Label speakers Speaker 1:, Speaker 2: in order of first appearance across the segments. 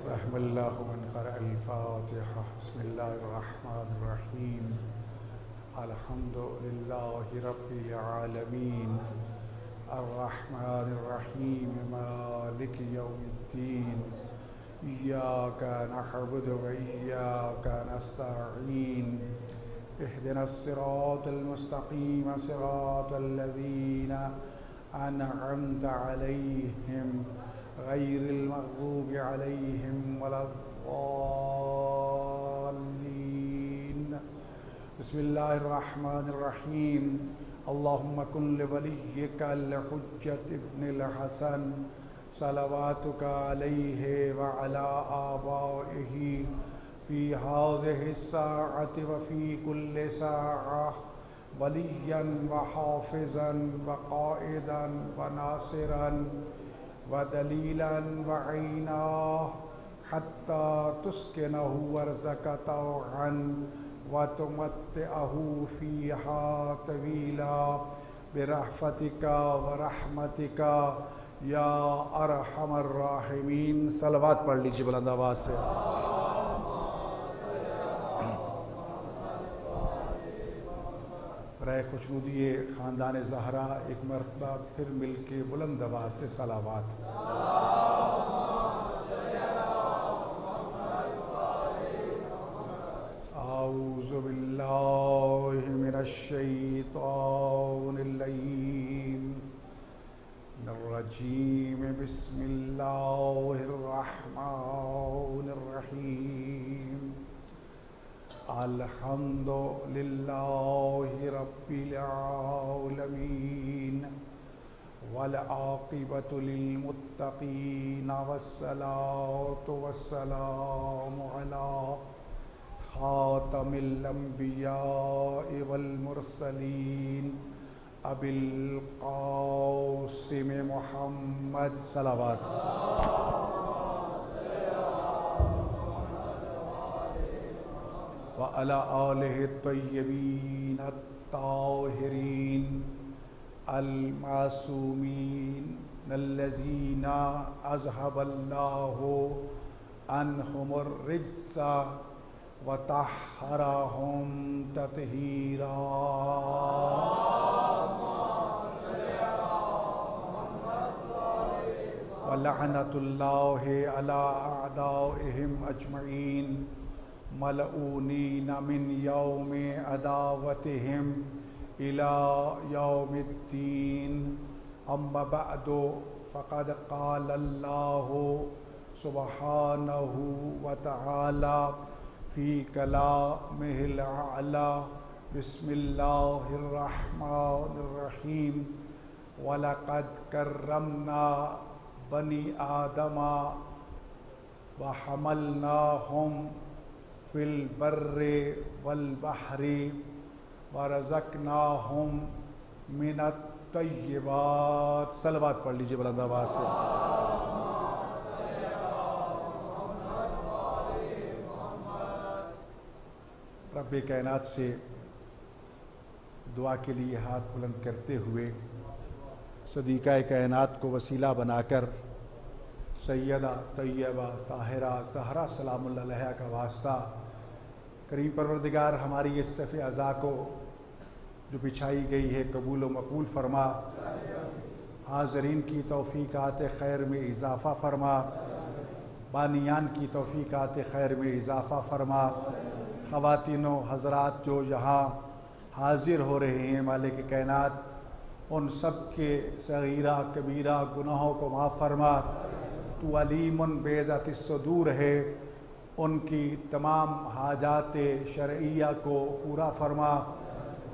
Speaker 1: रहमल्लाहु मन क़रअल फ़ातिहा। बिस्मिल्लाहिर्रहमानिर्रहीम। अल्हम्दुलिल्लाहि रब्बिल आलमीन। अर्रहमानिर्रहीम। मालिकि यौमिद्दीन। इय्याका नअबुदु व इय्याका नस्तईन। इहदिनस सिरातल मुस्तक़ीम सिरातल लज़ीना अनअमत अलैहिम गैरिल मग़ज़ूबि अलैहिम वलद्दाल्लीन। बिस्मिल्लाहिर्रहमानिर्रहीम। अल्लाहुम्मा कुन लिवलिय्यिकल हुज्जत इब्निल हसन सलवातुका अलैहि व अला आबाइहि फ़ी हाज़िहि स्साअति व फ़ी कुल्लि साअह वलिय्यन व हाफ़िज़न व क़ाइदन व नासिरन व दलीलन व ऐना हत्ता तुस्किनहु अर्ज़क़ तौअन व तुमत्तिअहु फ़ीहा तवीला बिरहफ़तिका व रहमतिका या अरहमर राहिमीन। सलवात पढ़ लीजिए बुलंद आवाज़ से। राय खुशनुदी ख़ानदान ज़हरा एक मरतबा फिर मिल के बुलंद आवाज़ से सलावात। आऊज़ु बिल्लाहि मिनश शैतानिर रजीम। बिस्मिल्लाहिर रहमानिर रहीम। अल्हम्दुलिल्लाहि रब्बिल आलमीन वल आक़िबतु लिल मुत्तक़ीन वस्सलातु वस्सलामु अला ख़ातमिल अंबियाइ वल मुरसलीन अबिल क़ासिम मुहम्मद। सलावत। व अला आलिहि तय्यबीन अत्ताहिरीन अल मासूमीन अल्लज़ीना अज़हबल्लाहु अन्हुमुर रिज्सा व तहहरहुम तत्हीरा। व लअनतुल्लाहि अला अअदाइहिम अजमईन मलऊनीन मिन यौमि अदावतिहिम इला यौमिद्दीन। अम्मा बअदु फ़क़द क़ालल्लाहु सुब्हानहु व तआला फ़ी कलामिहिल अअला। बिस्मिल्लाहिर रहमानिर रहीम। वलक़द कर्रमना बनी आदमा व हमलनाहुम फ़िल बर्रि वल बहरी व रज़क़नाहुम मिनत तय्यिबात। सलवात पढ़ लीजिए बुलंद आवाज़ से। रब्बे कायनात से दुआ के लिए हाथ बुलंद करते हुए सदीक़ा कायनात को वसीला बनाकर सैयदा तैयबा ताहिरा ज़हरा सलामुल्लाह अलैहा का वास्ता करीम परवरदिगार हमारी इस सफ़े अज़ा को जो बिछाई गई है कबूल व मकबूल फरमा। हाज़रीन की तौफ़ीक़ात खैर में इज़ाफ़ा फरमा। बानियान की तौफ़ीक़ात खैर में इज़ाफ़ा फरमा। ख़वातीनो हज़रात जो यहाँ हाज़िर हो रहे हैं मालिक कायनात उन सब के सगीरा कबीरा गुनाहों को माफ़ फरमा। तू अलीमुन बेज़ातिस सुदूर है। उनकी तमाम हाजात शरइया को पूरा फरमा।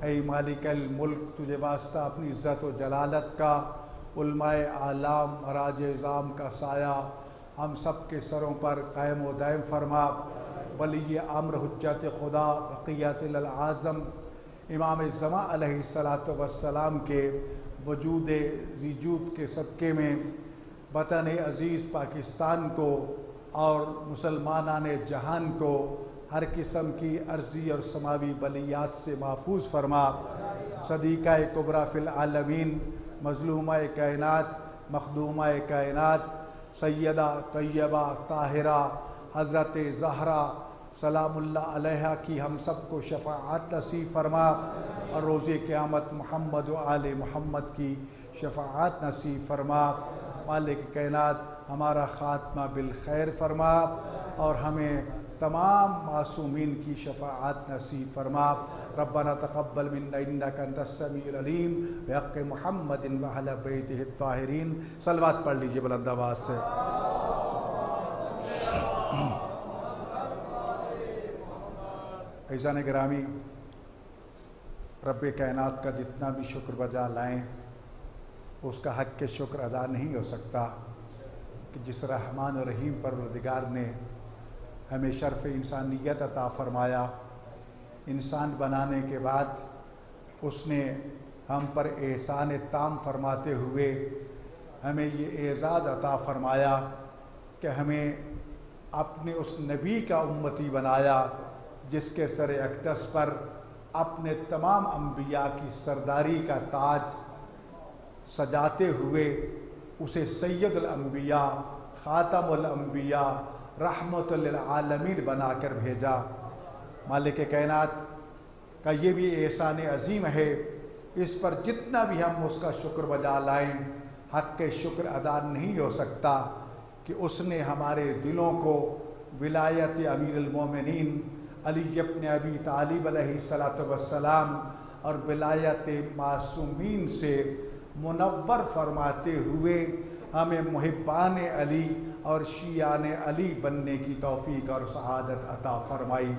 Speaker 1: ऐ मालिकल मुल्क तुझे वास्ता अपनी इज़्ज़त व जलालत का उलमाए आलाम अराज इज़ाम का साया हम सब के सरों पर क़ायम व दायम फरमा। वली अम्र हुज्जत खुदा बक़ियतुल आज़म इमाम ज़मा अलैहिस्सलातु वस्सलाम के वजूद ज़ीजूद के सदक़े में वतन अज़ीज़ पाकिस्तान को और मुसलमानान जहान को हर किस्म की अर्ज़ी और समावी बलियात से महफूज फरमा। सदीक़ा कुबरा फिल आलमीन, मज़लूमा कायनात, मखदूमा कायनात, सैयदा तैयबा ताहिरा हज़रत ज़हरा सलामुल्लाह अलैहा की हम सबको शफ़ाअत नसीब फरमा और रोज़े क़यामत मोहम्मद व आले मोहम्मद की शफ़ाअत नसीब फरमा। मालिक कायनात हमारा ख़ात्मा बिल खैर फरमा और हमें तमाम मासूमीन की शफ़ाअत नसीब फरमा। रब्बना तक़ब्बल मिन्ना इन्नका अंतस समीउल अलीम बिहक़्क़ि मुहम्मदिन व अहले बैतिहि त्ताहिरीन। सलवात पढ़ लीजिए बुलंद आवाज़ से। ऐज़ान गिरामी, रब्बे कायनात का जितना भी शुक्र बजा लाएँ उसका हक़ के शुक्र अदा नहीं हो सकता कि जिस रहमान और रहीम परवरदिगार ने हमें शर्फ़ इंसानियत अता फ़रमाया। इंसान बनाने के बाद उसने हम पर एहसान ताम फरमाते हुए हमें ये एज़ाज़ अता फ़रमाया कि हमें अपने उस नबी का उम्मती बनाया जिसके सर अक़दस पर अपने तमाम अम्बिया की सरदारी का ताज सजाते हुए उसे सैयदुल अम्बिया, ख़ातमुल अम्बिया, रहमतुल लिल आलमीन बना कर भेजा। मालिक कायनात का ये भी एहसान अज़ीम है, इस पर जितना भी हम उसका शुक्र बजा लाएँ हक़ के शुक्र अदा नहीं हो सकता कि उसने हमारे दिलों को विलायत अमीरुल मोमिनीन अली इब्न अबी तालिब अलैहिस्सलातु वस्सलाम और विलायत मासूमीन से मुनव्वर फरमाते हुए हमें मुहिब्बान अली और शियान अली बनने की तौफ़ीक़ और सआदत अता फ़रमाई।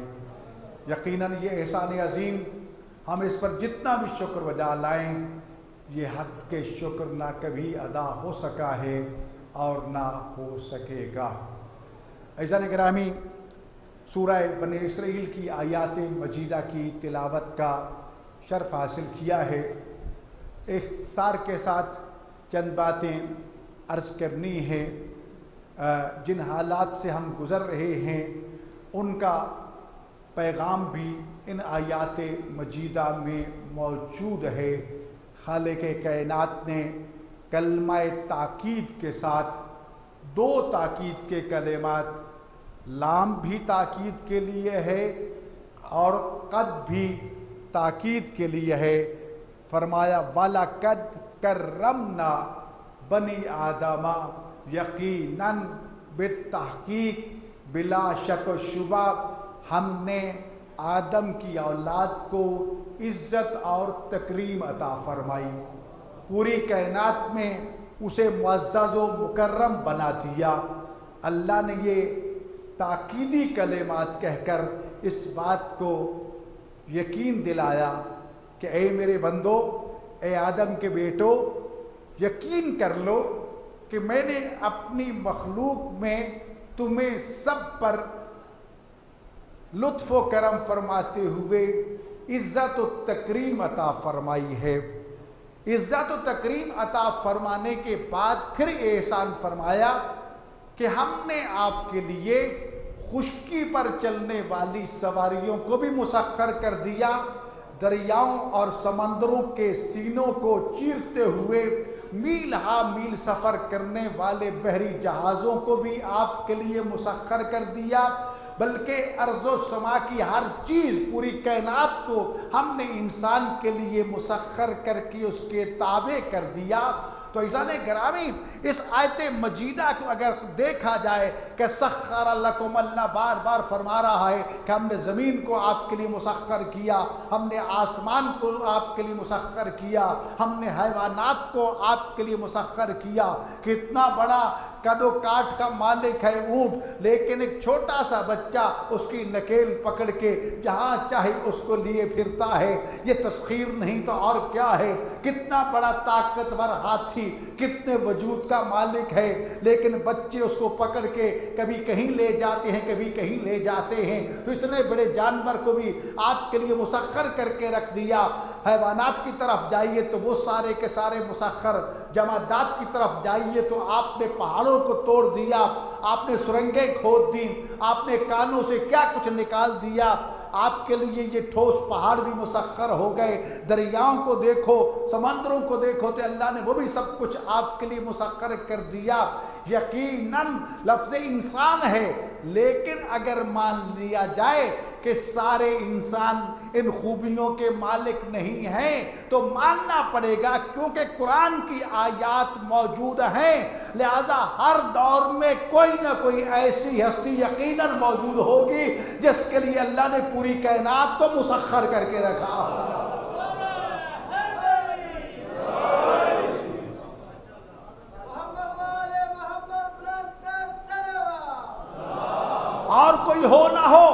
Speaker 1: यकीनन ये एहसान अज़ीम हम इस पर जितना भी शुक्र बजा लाएँ ये हक़ के शुक्र ना कभी अदा हो सका है और ना हो सकेगा। ऐज़ान गिरामी, सूरह बनी इसराइल की आयात मजीदा की तिलावत का शर्फ़ हासिल किया है। इख्तिसार के साथ चंद बातें अर्ज़ करनी है। जिन हालात से हम गुज़र रहे हैं उनका पैगाम भी इन आयात मजीदा में मौजूद है। खालिक़ कायनात ने कलमा ताकीद के साथ दो ताकीद के कलिमात, लाम भी ताकीद के लिए है और कद भी ताकीद के लिए है। फरमाया वाला कद करमना बनी आदमा, यकीनन बित्तहकीक बिला शक व शुबा हमने आदम की औलाद को इज़्ज़त और तकरीम अता फ़रमाई। पूरी कायनात में उसे मुअज़्ज़ज़ व मुकर्रम बना दिया। अल्लाह ने ये ताकीदी कलिमात कहकर इस बात को यकीन दिलाया कि ए मेरे बंदो, ए आदम के बेटो, यकीन कर लो कि मैंने अपनी मखलूक में तुम्हें सब पर लुत्फ़ व करम फरमाते हुए इज़्ज़त व तकरीम अता फरमाई है। इज़्ज़त व तकरीम अता फरमाने के बाद फिर एहसान फरमाया कि हमने आपके लिए खुश्की पर चलने वाली सवारियों को भी मुसख्खर कर दिया। दरियाओं और समंदरों के सीनों को चीरते हुए मील हा मील सफ़र करने वाले बहरी जहाज़ों को भी आपके लिए मुसख्खर कर दिया। बल्कि अर्ज़ो समा की हर चीज़, पूरी कायनात को हमने इंसान के लिए मुसख्खर करके उसके ताबे कर दिया। तो इज़ाने गिरामी, इस आयत मजीदा को अगर देखा जाए कि सख्खर लकुम, अल्लाह बार बार फरमा रहा है कि हमने ज़मीन को आपके लिए मुसख्खर किया, हमने आसमान को आपके लिए मुसख्खर किया, हमने हैवानात को आपके लिए मुसख्खर किया। कितना बड़ा कदो काट का मालिक है ऊँट, लेकिन एक छोटा सा बच्चा उसकी नकेल पकड़ के जहाँ चाहे उसको लिए फिरता है। ये तस्खीर नहीं तो और क्या है। कितना बड़ा ताकतवर हाथी, कितने वजूद का मालिक है, लेकिन बच्चे उसको पकड़ के कभी कहीं ले जाते हैं, कभी कहीं ले जाते हैं। तो इतने बड़े जानवर को भी आपके लिए मुसख्खर करके रख दिया। हैवानात की तरफ जाइए तो वो सारे के सारे मुसख्खर, जमादात की तरफ जाइए तो आपने पहाड़ों को तोड़ दिया, आपने सुरंगें खोद दी, आपने कानों से क्या कुछ निकाल दिया। आपके लिए ये ठोस पहाड़ भी मुसख्खर हो गए, दरियाओं को देखो, समंदरों को देखो, तो अल्लाह ने वो भी सब कुछ आपके लिए मुसख्खर कर दिया। यकीनन लफ्ज़ इंसान है, लेकिन अगर मान लिया जाए कि सारे इंसान इन खूबियों के मालिक नहीं हैं तो मानना पड़ेगा, क्योंकि कुरान की आयात मौजूद हैं, लिहाजा हर दौर में कोई ना कोई ऐसी हस्ती यकीनन मौजूद होगी जिसके लिए अल्लाह ने पूरी कायनात को मुसख्खर करके रखा होगा। और कोई हो ना हो,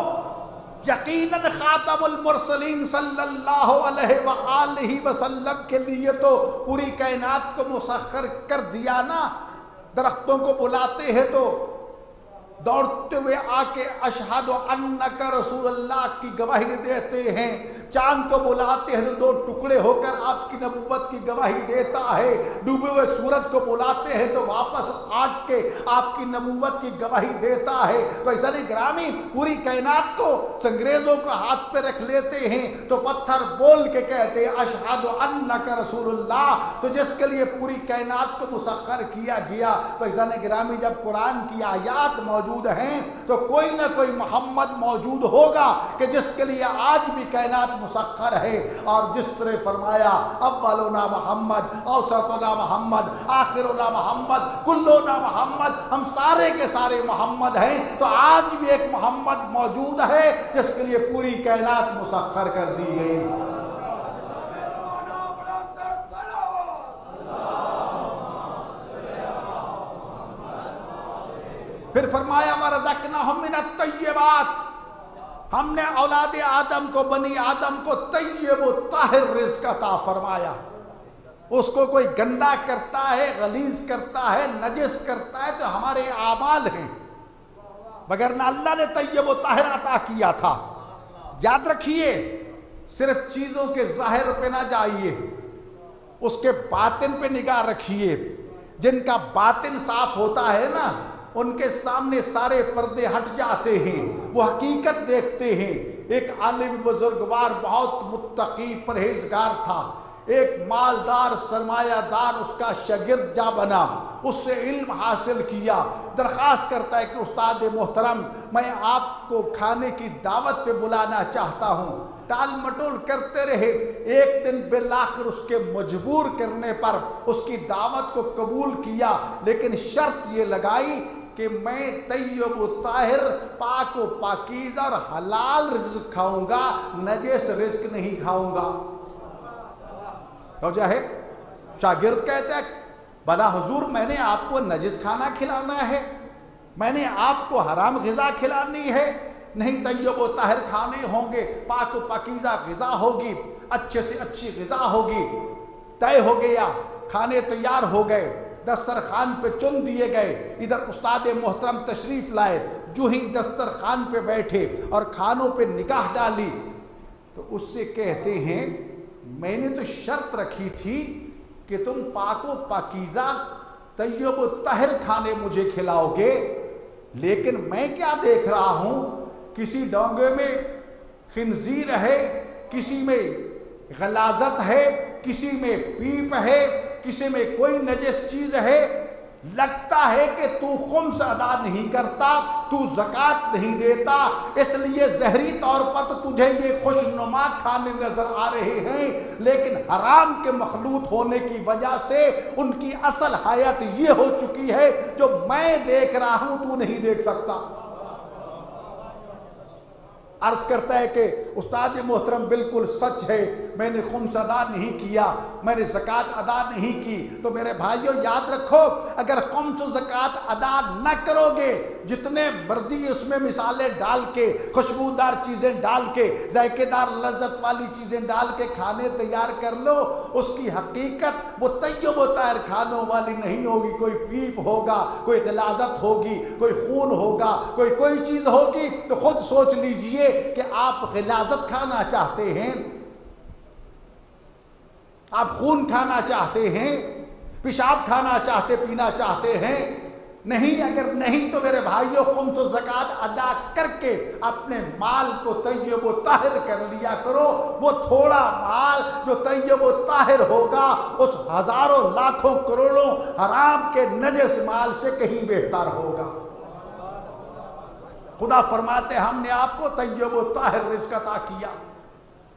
Speaker 1: यकीनन खातमुल मुरसलीन सल्लल्लाहु अलैहि वसल्लम के लिए तो पूरी कायनात को मुसख्खर कर दिया ना। दरख्तों को बुलाते हैं तो दौड़ते हुए आके अशहदु अन्नका रसूलुल्लाह की गवाही देते हैं। चांद को बुलाते हैं तो दो टुकड़े होकर आपकी नबुव्वत की गवाही देता है। डूबे हुए सूरज को बुलाते हैं तो वापस आट के आपकी नबुव्वत की गवाही देता है। तो ऐसा नहीं, ग्रामी पूरी कायनात को अंग्रेजों को हाथ पे रख लेते हैं तो पत्थर बोल के कहते हैं अशहदु अन्नका रसूलुल्लाह। तो जिसके लिए पूरी कायनात को मुसख्खर किया गया, तो ऐसा नहीं ग्रामी जब कुरान की आयात मौजूद हैं तो कोई ना कोई मोहम्मद मौजूद होगा कि जिसके लिए आज भी कायनात मुसख्खर है। और जिस तरह फरमाया अव्वलुना मोहम्मद, औसतुना मोहम्मद, आखिरुना मोहम्मद, कुल्लुना मोहम्मद, हम सारे के सारे मोहम्मद हैं। तो आज भी एक मोहम्मद मौजूद है जिसके लिए पूरी कायनात मुसख्खर कर दी गई। फिर फरमाया वरज़क़नाहुम मिनत तय्यबात, हमने औलाद आदम को, बनी आदम को तय्यब व ताहिर रिज़्क़ अता फरमाया। उसको कोई गंदा करता है, गलीज करता है, नजिस करता है तो हमारे आमाल हैं, वगरना अल्लाह ने तय्यब व ताहिर अता किया था। याद रखिए, सिर्फ चीज़ों के ज़ाहिर पे ना जाइए, उसके बातिन पे निगाह रखिए। जिनका बातिन साफ होता है ना, उनके सामने सारे पर्दे हट जाते हैं, वो हकीकत देखते हैं। एक आलिम बुजुर्गवार बहुत मुत्तकी परहेजगार था, एक मालदार सरमायादार उसका शागिर्द जा बना, उससे इल्म हासिल किया। दरख्वास्त करता है कि उस्ताद मोहतरम, मैं आपको खाने की दावत पे बुलाना चाहता हूँ। टाल मटोल करते रहे। एक दिन बिलाखिर उसके मजबूर करने पर उसकी दावत को कबूल किया, लेकिन शर्त ये लगाई कि मैं तय्यब व ताहिर, पाक व पाकीज़ा और हलाल रिज़्क़ खाऊंगा, नजिस रिज़्क़ नहीं खाऊंगा। तो क्या है, शागिर्द कहता है भला हुजूर, मैंने आपको नजिस खाना खिलाना है, मैंने आपको हराम ग़िज़ा खिलानी है? नहीं, तय्यब व ताहिर खाने होंगे, पाक व पाकीज़ा ग़िज़ा होगी, अच्छे से अच्छी ग़िज़ा होगी। तय हो गया, खाने तैयार हो गए, दस्तरखान पे चुन दिए गए। इधर उस्ताद मोहतरम तशरीफ़ लाए, जो ही दस्तरखान पे बैठे और खानों पे निगाह डाली तो उससे कहते हैं, मैंने तो शर्त रखी थी कि तुम पाको पाकीज़ा तय्यब व ताहिर खाने मुझे खिलाओगे, लेकिन मैं क्या देख रहा हूँ, किसी डोंगे में खिंजीर है, किसी में गलाजत है, किसी में पीप है, किसी में कोई नजस चीज है। लगता है कि तू खुम्स अदा नहीं करता, तू ज़कात नहीं देता, इसलिए जहरी तौर पर तो तुझे ये खुशनुमा खाने नजर आ रहे हैं, लेकिन हराम के मखलूत होने की वजह से उनकी असल हयात ये हो चुकी है जो मैं देख रहा हूं तू नहीं देख सकता। अर्ज करता है कि उस्ताद मोहतरम बिल्कुल सच है, मैंने खुम्स अदा नहीं किया, मैंने ज़कात अदा नहीं की। तो मेरे भाइयों याद रखो, अगर खुम्स ज़कात अदा न करोगे, जितने मर्जी उसमें मिसालें डाल के, खुशबूदार चीज़ें डाल के, जायकेदार लज्जत वाली चीज़ें डाल के खाने तैयार कर लो, उसकी हकीकत वो तय्यब व ताहिर खानों वाली नहीं होगी। कोई पीप होगा, कोई गिलाजत होगी, कोई खून होगा, कोई चीज़ होगी। तो खुद सोच लीजिए कि आप गिलाजत खाना चाहते हैं, आप खून खाना चाहते हैं, पेशाब खाना चाहते, पीना चाहते हैं, नहीं, अगर नहीं तो मेरे भाइयों खुम्स ज़कात अदा करके अपने माल को तय्यब व ताहिर कर लिया करो। वो थोड़ा माल जो तय्यब व ताहिर होगा उस हजारों लाखों करोड़ों हराम के नजस माल से कहीं बेहतर होगा। खुदा फरमाते हमने आपको तय्यब व ताहिर रिज़्क़ अता किया।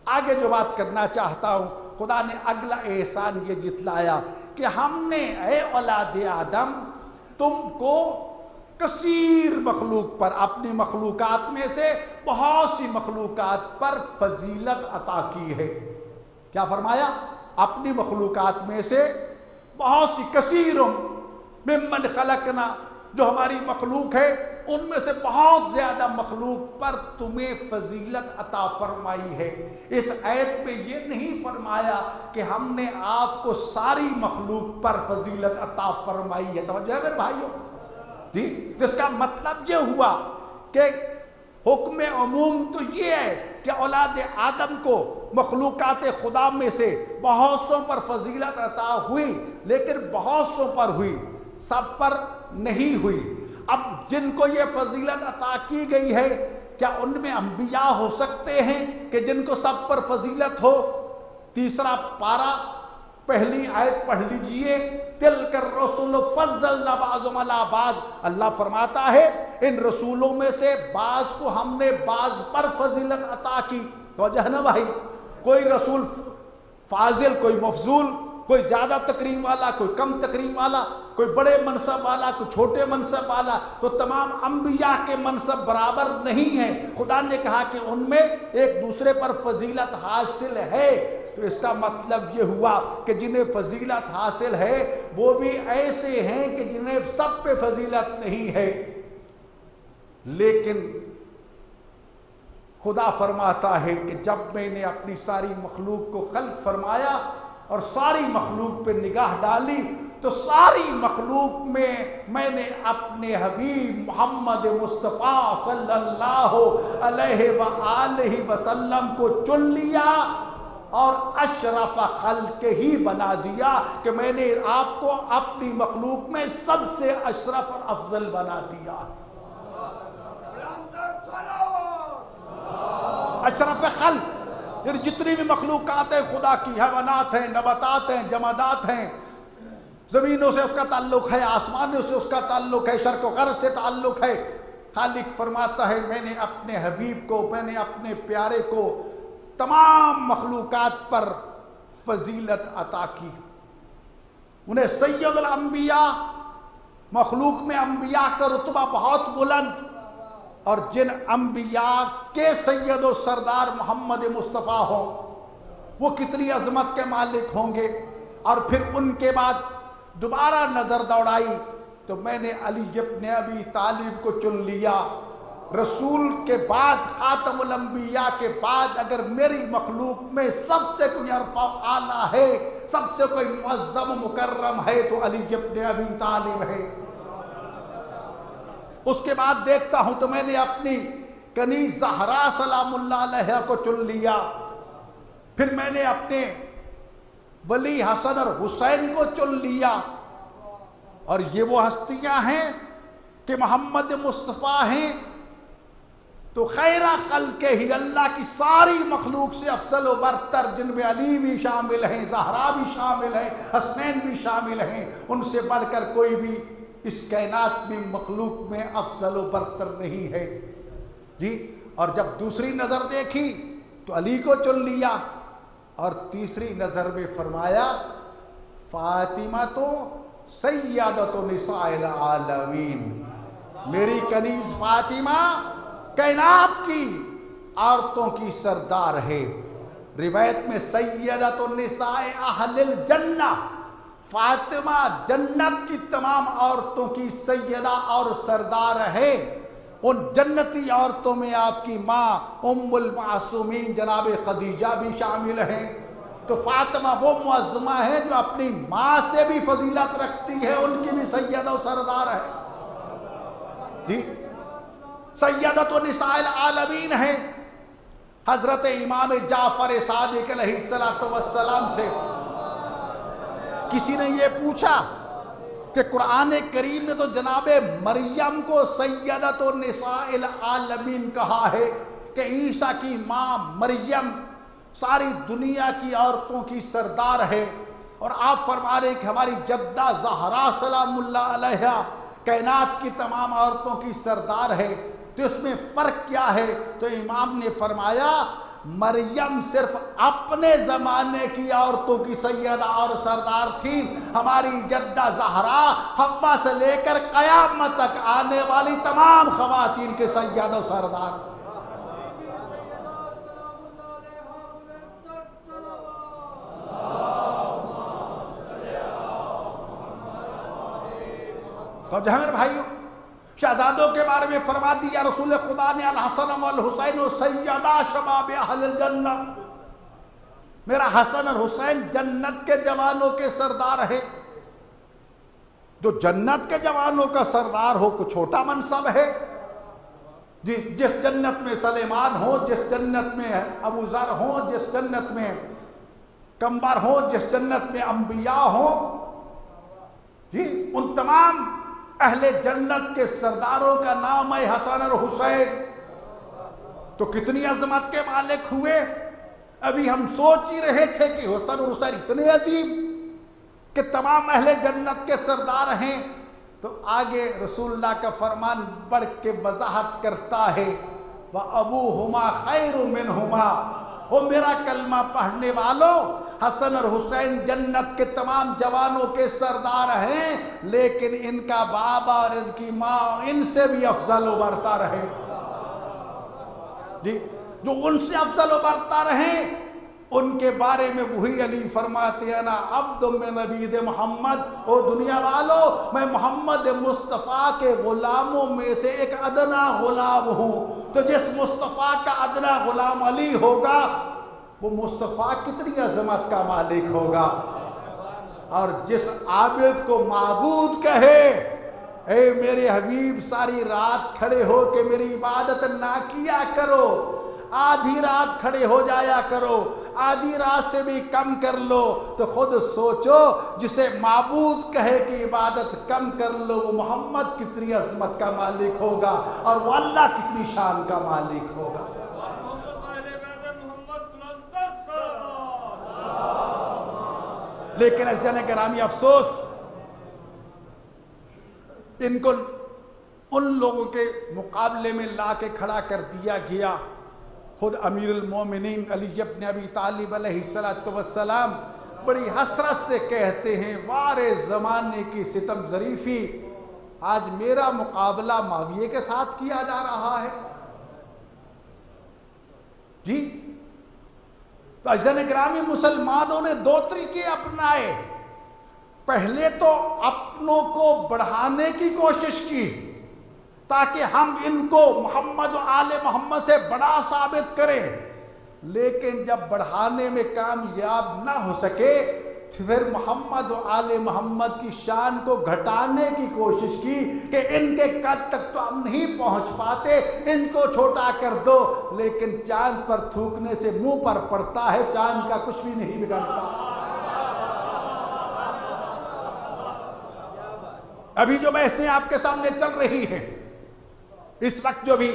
Speaker 1: आगे जो बात करना चाहता हूँ, खुदा ने अगला एहसान ये जितलाया कि हमने ए औलाद आदम तुमको कसीर मखलूक पर, अपनी मखलूकात में से बहुत सी मखलूकात पर फजीलत अता की है। क्या फरमाया? अपनी मखलूकात में से बहुत सी, कसीरों मिम्मन खलकना, जो हमारी मखलूक है उनमें से बहुत ज्यादा मखलूक पर तुम्हें फजीलत अता फरमाई है। इस आयत में ये नहीं फरमाया कि हमने आपको सारी मखलूक पर फजीलत अता फरमाई है। तवज्जो है मेरे भाइयों जी। जिसका मतलब ये हुआ कि हुक्म अमूम तो ये है कि औलाद आदम को मखलूकात खुदा में से बहुत सौ पर फजीलत अता हुई, लेकिन बहुत सौ पर हुई, सब पर नहीं हुई। अब जिनको ये फजीलत अता की गई है, क्या उनमें अंबिया हो सकते हैं कि जिनको सब पर फजीलत हो? तीसरा पारा पहली आयत पढ़ लीजिए, तिलकर रसूल फज़्ज़लना बाज़ुहुम अला बाज़। अल्लाह फरमाता है इन रसूलों में से बाज को हमने बाज पर फजीलत अता की। तो जहना भाई, कोई रसूल फाजिल, कोई मफजूल, कोई ज्यादा तकरीम वाला, कोई कम तकरीम वाला, कोई बड़े मनसब वाला, कोई छोटे मनसब वाला, तो तमाम अंबिया के मनसब बराबर नहीं है। खुदा ने कहा कि उनमें एक दूसरे पर फजीलत हासिल है। तो इसका मतलब ये हुआ कि जिन्हें फजीलत हासिल है वो भी ऐसे हैं कि जिन्हें सब पे फजीलत नहीं है। लेकिन खुदा फरमाता है कि जब मैंने अपनी सारी मखलूक को खल्क फरमाया और सारी मखलूक पे निगाह डाली, तो सारी मखलूक में मैंने अपने हबीब मोहम्मद मुस्तफ़ा सल्लल्लाहु अलैहि वसल्लम को चुन लिया और अशरफ खल्क ही बना दिया कि मैंने आपको अपनी मखलूक में सबसे अशरफ और अफजल बना दिया। अशरफ खल्क यानी जितनी भी मखलूकात है खुदा की, हैवानात हैं, नबातात हैं, जमादात हैं, ज़मीनों से उसका ताल्लुक़ है, आसमानों से उसका ताल्लुक़ है, शर्क़ व ग़र्ब से ताल्लुक़ है। खालिक फरमाता है मैंने अपने हबीब को, मैंने अपने प्यारे को तमाम मखलूकात पर फजीलत अता की। उन्हें सैयदुल अंबिया, मखलूक में अंबिया का रुतबा बहुत बुलंद, और जिन अंबिया के सैयद व सरदार मोहम्मद मुस्तफ़ा हो वो कितनी अजमत के मालिक होंगे। और फिर उनके बाद दोबारा नज़र दौड़ाई तो मैंने अली इब्न अबी तालिब को चुन लिया। रसूल के बाद, खातमुल अंबिया के बाद अगर मेरी मखलूक में सबसे कोई अरफा आला है, सबसे कोई मुअज़्ज़म मुकर्रम है तो अली इब्न अबी तालिब है। उसके बाद देखता हूं तो मैंने अपनी कनीज़ ज़हरा सलामुल्लाह अलैहा को चुन लिया। फिर मैंने अपने वली हसन और हुसैन को चुन लिया। और ये वो हस्तियां हैं कि मोहम्मद मुस्तफ़ा हैं तो खैरा खल्क़ ही, अल्लाह की सारी मखलूक से अफजल व बरतर, जिनमें अली भी शामिल हैं, ज़हरा भी शामिल है, हसनैन भी शामिल हैं, उनसे बढ़कर कोई भी इस कायनात में मखलूक में अफजल व बरतर नहीं है जी। और जब दूसरी नज़र देखी तो अली को चुन लिया, और तीसरी नज़र में फरमाया फातिमा तो सय्यदतु निसाइल आलमीन, मेरी कनीज़ फातिमा कायनात की औरतों की सरदार है। रिवायत में सय्यदतु निसाए अहलिल जन्ना, फातिमा जन्नत की तमाम औरतों की सैयदा और सरदार है। उन जन्नती औरतों में आपकी माँ उम्मुल मासूमीन जनाब खदीजा भी शामिल हैं। तो फातिमा वो मुअज़्ज़मा है जो अपनी माँ से भी फजीलत रखती है, उनकी भी सैयदा और सरदार है जी। सैयदतु निसाइल आलमीन है। हजरत इमाम जाफर सादिक अलैहिस्सलातु वस्सलाम से किसी ने ये पूछा कि कुरान करीम ने तो जनाबे मरियम को सैयदत निसाइल आलमीन कहा है कि ईसा की माँ मरियम सारी दुनिया की औरतों की सरदार है, और आप फरमा रहे कि हमारी जद्दा ज़हरा सलामुल्लाह अलैहा कायनात की तमाम औरतों की सरदार है। तो इसमें फ़र्क क्या है? तो इमाम ने फरमाया मरियम सिर्फ अपने ज़माने की औरतों की सैयदा और सरदार थी, हमारी जद्दा ज़हरा हव्वा से लेकर क़यामत तक आने वाली तमाम ख़वातीन के सैयद और सरदार। तो जहाँ मेरे भाइयों, शहजादों के बारे में फरमा दिया रसूल खुदा ने, अल हसन वल हुसैन सैयदा शबाब अहल जन्नह, मेरा हसन और हुसैन जन्नत के जवानों के सरदार है। जो जन्नत के जवानों का सरदार हो कुछ छोटा मनसब है जी। जिस जन्नत में सलेमान हो, जिस जन्नत में अबू ज़र हो, जिस जन्नत में कंबर हो, जिस जन्नत में अंबिया हो जी, उन तमाम अहले जन्नत के सरदारों का नाम है हसन और हुसैन। तो कितनी अजमत के मालिक हुए। अभी हम सोच ही रहे थे कि हसन और हुसैन इतने अजीब कि तमाम अहले जन्नत के सरदार हैं। तो आगे रसूलुल्लाह का फरमान बढ़ के वजाहत करता है, वह अबू हुमा खैर मिनहुमा, वो मेरा कलमा पढ़ने वालों, हसन और हुसैन जन्नत के तमाम जवानों के सरदार हैं, लेकिन इनका बाबा और इनकी माँ इनसे भी अफजल उबरता रहे जी। जो उनसे अफजल उबरता रहे उनके बारे में वही अली फरमाते हैं ना, अब्दुम में नबीद मोहम्मद, ओ दुनिया वालों मैं मोहम्मद मुस्तफ़ा के गुलामों में से एक अदना गुलाम हूँ। तो जिस मुस्तफ़ा का अदना गुलाम अली होगा वो मुस्तफ़ा कितनी अजमत का मालिक होगा। और जिस आबिद को माबूद कहे, ए मेरे हबीब सारी रात खड़े हो के मेरी इबादत ना किया करो, आधी रात खड़े हो जाया करो, आधी रात से भी कम कर लो, तो खुद सोचो जिसे माबूद कहे कि इबादत कम कर लो वो मोहम्मद कितनी अजमत का मालिक होगा और वो अल्लाह कितनी शान का मालिक होगा। लेकिन ऐसे करामी अफसोस, इनको उन लोगों के मुकाबले में ला के खड़ा कर दिया गया। खुद अमीरुल मोमिनीन अली इब्न अबी तालिब अलैहिस्सलातु वस्सलाम बड़ी हसरत से कहते हैं, वारे ज़माने की सितम ज़रीफ़ी, आज मेरा मुकाबला माविये के साथ किया जा रहा है जी। तो अज़ीज़ान गिरामी, मुसलमानों ने दो तरीके अपनाए। पहले तो अपनों को बढ़ाने की कोशिश की ताकि हम इनको मोहम्मद और आले मोहम्मद से बड़ा साबित करें, लेकिन जब बढ़ाने में कामयाब ना हो सके फिर मोहम्मद और आले मोहम्मद की शान को घटाने की कोशिश की कि इनके कद तक तो हम नहीं पहुंच पाते, इनको छोटा कर दो। लेकिन चांद पर थूकने से मुंह पर पड़ता है, चांद का कुछ भी नहीं बिगड़ता। अभी जो बहसें आपके सामने चल रही हैं, इस वक्त जो भी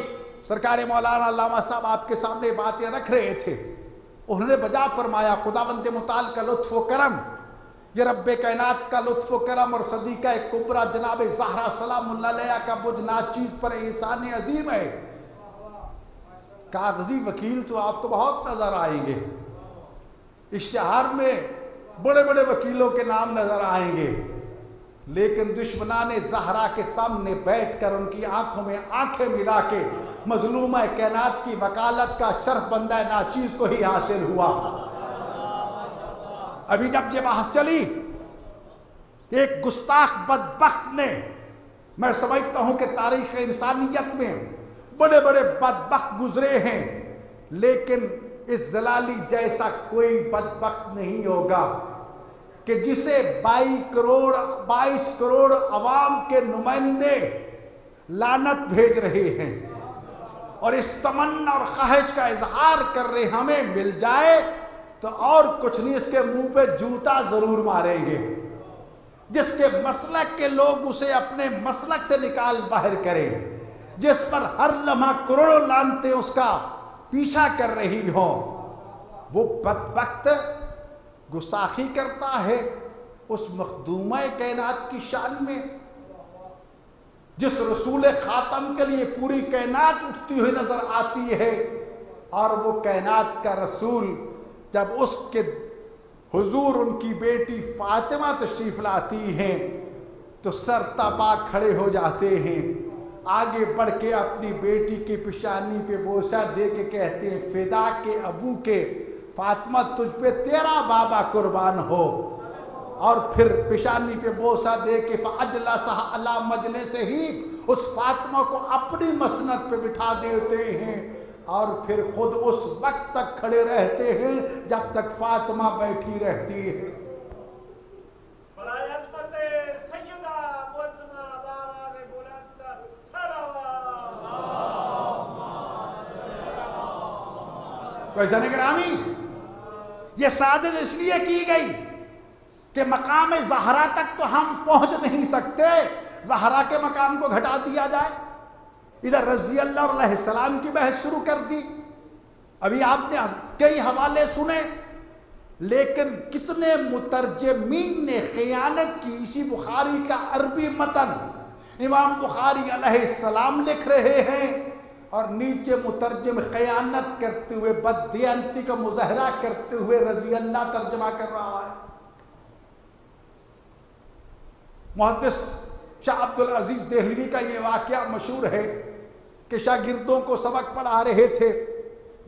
Speaker 1: सरकार मौलाना अल्लामा साहब आपके सामने बातें रख रहे थे, उन्होंने बजा फरमाया खुदावंद मुताल का लुत्फ व करम, ये रब्बे कायनात का लुत्फ व करम और सदीका कुबरा जनाब ज़हरा सलामुल्लाह अलैहा का बुझ नाचीज पर एहसान अजीम है। कागजी वकील तो आपको बहुत नजर आएंगे, इश्तिहार में बड़े बड़े वकीलों के नाम नजर आएंगे, लेकिन दुश्मनान ज़हरा के सामने बैठकर उनकी आंखों में आंखें मिला के मजलूमा कायनात की वकालत का शर्फ बंदा नाचीज को ही हासिल हुआ। अभी जब ये बहस चली, एक गुस्ताख बदबख्त ने, मैं समझता हूं कि तारीख इंसानियत में बड़े बड़े बदबख्त गुजरे हैं, लेकिन इस जलाली जैसा कोई बदबख्त नहीं होगा कि जिसे 22 करोड़ अवाम के नुमाइंदे लानत भेज रहे हैं और इस तमन्ना और ख्वाहिश का इजहार कर रहे हमें मिल जाए तो और कुछ नहीं, इसके मुंह पे जूता जरूर मारेंगे। जिसके मसलक के लोग उसे अपने मसलक से निकाल बाहर करें, जिस पर हर लम्हा करोड़ों लानतें उसका पीछा कर रही हो, वो बदबख्त गुस्ताखी करता है उस मखदूमा कायनात की शान में, जिस रसूल खातम के लिए पूरी कायनात उठती हुई नजर आती है। और वो कायनात का रसूल जब उसके हुजूर उनकी बेटी फातिमा तशरीफ लाती हैं तो सर तबा खड़े हो जाते हैं, आगे बढ़ के अपनी बेटी की पेशानी पे बोसा दे के कहते हैं, फिदा के अबू के फातिमा तुझ पे तेरा बाबा कुर्बान हो। और फिर पेशानी पे बोसा दे के अजला सहा अला मजले से ही उस फातिमा को अपनी मसनद पे बिठा देते हैं और फिर खुद उस वक्त तक खड़े रहते हैं जब तक फातिमा बैठी रहती है। वैसा निगरानी ये साजिश इसलिए की गई कि मकाम ज़हरा तक तो हम पहुंच नहीं सकते, ज़हरा के मकाम को घटा दिया जाए। इधर रज़ी अल्लाह अलैहिस्सलाम की बहस शुरू कर दी। अभी आपने कई हवाले सुने, लेकिन कितने मुतर्जमीन ने खियानत की। इसी बुखारी का अरबी मतन इमाम बुखारी अलैहिस्सलाम लिख रहे हैं और नीचे मुतर्जम खयानत करते हुए बददियांती का मुज़ाहरा करते हुए रज़ी अल्लाह तर्जमा कर रहा है। मुहद्दिस शाह अब्दुल अजीज देहलवी का ये वाक़या मशहूर है कि शागिर्दों को सबक पढ़ा रहे थे,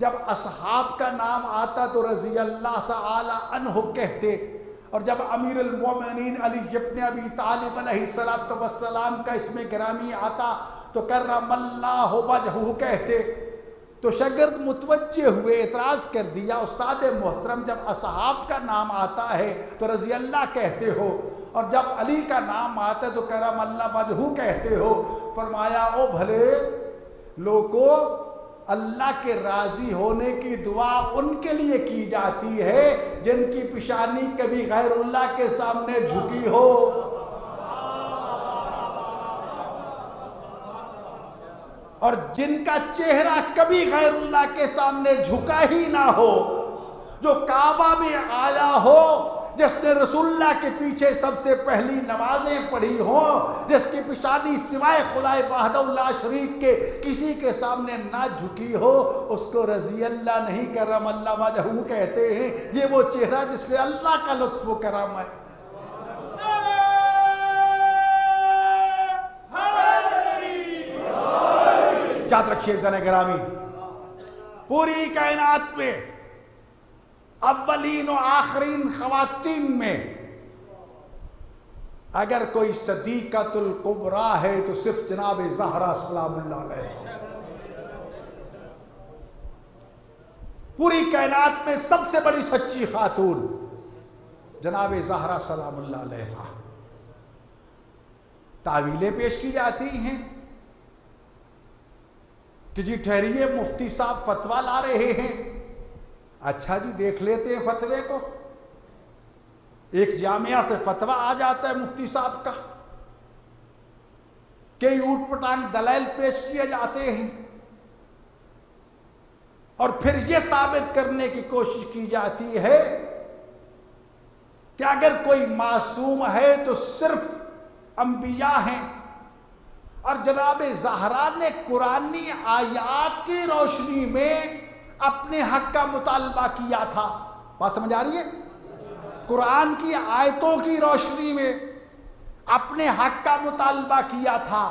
Speaker 1: जब असहाब का नाम आता तो रज़ी अल्लाह ताला अन्हु कहते, और जब अमीरुल मोमिनीन अली इब्न अबी तालिब अलैहिस्सलातु वस्सलाम का इसमें गिरामी आता तो कर्रमल्लाहु वजहहु कहते। तो शागिर्द मुतवज्जे हुए, एतराज़ कर दिया, उस्ताद मोहतरम जब असहाब का नाम आता है तो रज़ी अल्लाह कहते हो, और जब अली का नाम आता है तो कर्रमल्लाहु वजहहु कहते हो। फरमाया, ओ भले लोगों, अल्लाह के राजी होने की दुआ उनके लिए की जाती है जिनकी पेशानी कभी गैरुल्लाह के सामने झुकी हो। और जिनका चेहरा कभी गैरुल्लाह के सामने झुका ही ना हो, जो काबा में आया हो, जिसने रसूलुल्लाह के पीछे सबसे पहली नमाजें पढ़ी हो, जिसकी पेशानी सिवाय खुदाए वहदहु ला शरीक के किसी के सामने ना झुकी हो, उसको रज़ी अल्लाह नहीं करमल्लाहु वजहहु कहते हैं। ये वो चेहरा जिसपे अल्लाह का लुत्फ़ व करम है। याद रखिए ज़ने गिरामी, पूरी कायनात में अव्वलीन और आखरीन ख़वातीन में अगर कोई सदीक़तुल कुबरा है तो सिर्फ जनाब ज़हरा सलामुल्लाह अलैहा। पूरी कायनात में सबसे बड़ी सच्ची खातून जनाब ज़हरा सलामुल्लाह अलैहा। तावीलें पेश की जाती हैं कि जी ठहरिए, मुफ्ती साहब फतवा ला रहे हैं। अच्छा जी, देख लेते हैं फतवे को। एक जामिया से फतवा आ जाता है मुफ्ती साहब का, कई ऊट पटांग दलाइल पेश किए जाते हैं और फिर यह साबित करने की कोशिश की जाती है कि अगर कोई मासूम है तो सिर्फ अंबिया हैं। और जनाब ज़हरा ने कुरानी आयात की रोशनी में अपने हक का मुतालबा किया था। बात समझ आ रही है? कुरान की आयतों की रोशनी में अपने हक का मुतालबा किया था,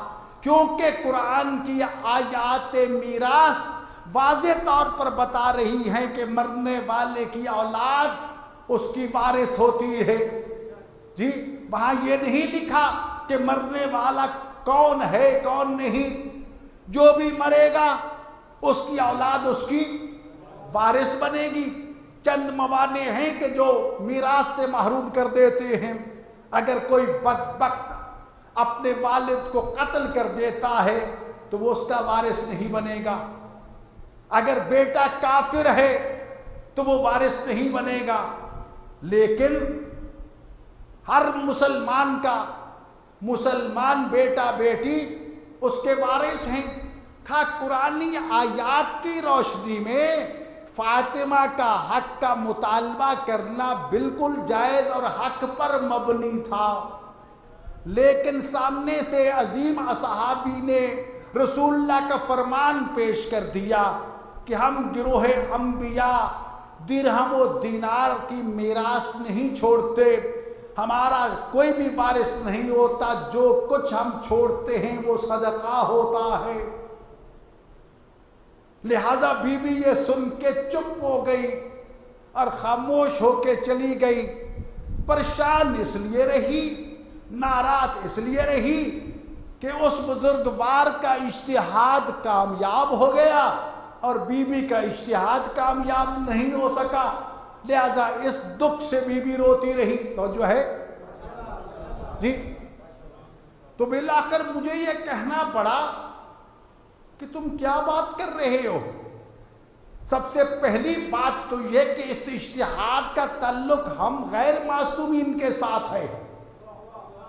Speaker 1: क्योंकि कुरान की आयात मीरास वाज़े तौर पर बता रही हैं कि मरने वाले की औलाद उसकी वारिस होती है। जी, वहां ये नहीं लिखा कि मरने वाला कौन है कौन नहीं, जो भी मरेगा उसकी औलाद उसकी वारिस बनेगी। चंद मवाने हैं कि जो मीरास से महरूम कर देते हैं। अगर कोई बदबख्त अपने वालिद को कत्ल कर देता है तो वो उसका वारिस नहीं बनेगा। अगर बेटा काफिर है तो वो वारिस नहीं बनेगा। लेकिन हर मुसलमान का मुसलमान बेटा बेटी उसके वारिस हैं। खा कुरानी आयात की रोशनी में फातिमा का हक का मुतालबा करना बिल्कुल जायज़ और हक पर मबनी था, लेकिन सामने से अजीम असहाबी ने रसूलुल्लाह का फरमान पेश कर दिया कि हम गिरोह अंबिया दिरहम और दीनार की मीरास नहीं छोड़ते, हमारा कोई भी वारिस नहीं होता, जो कुछ हम छोड़ते हैं वो सदका होता है। लिहाजा बीबी ये सुन के चुप हो गई और खामोश होके चली गई। परेशान इसलिए रही, नाराज इसलिए रही कि उस बुजुर्गवार का इज्तिहाद कामयाब हो गया और बीबी का इज्तिहाद कामयाब नहीं हो सका। लिहाजा इस दुख से बीबी रोती रही। तो जो है जी, तो बिलाखिर मुझे ये कहना पड़ा कि तुम क्या बात कर रहे हो। सबसे पहली बात तो यह कि इस इज्तिहाद का ताल्लुक हम गैर मासूमीन के साथ है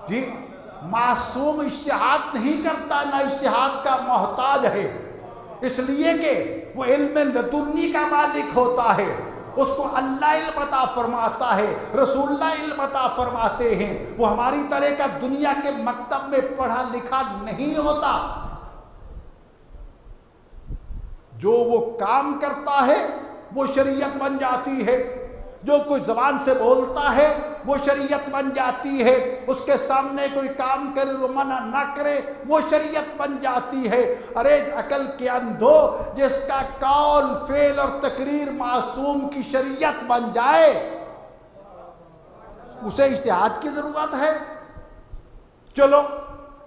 Speaker 1: जी। मासूम इज्तिहाद नहीं करता, ना इज्तिहाद का मोहताज है, इसलिए कि वो इल्म लदुन्नी का मालिक होता है, उसको अल्लाह इल्म अता फरमाता है, रसूलुल्लाह इल्म अता फरमाते हैं। वो हमारी तरह का दुनिया के मकतब में पढ़ा लिखा नहीं होता। जो वो काम करता है वो शरीयत बन जाती है, जो कोई जबान से बोलता है वो शरीयत बन जाती है, उसके सामने कोई काम करे वो मना ना करे वो शरीयत बन जाती है। अरे अकल के अंधो, जिसका कौल फेल और तकरीर मासूम की शरीयत बन जाए उसे इज्तिहाद की जरूरत है। चलो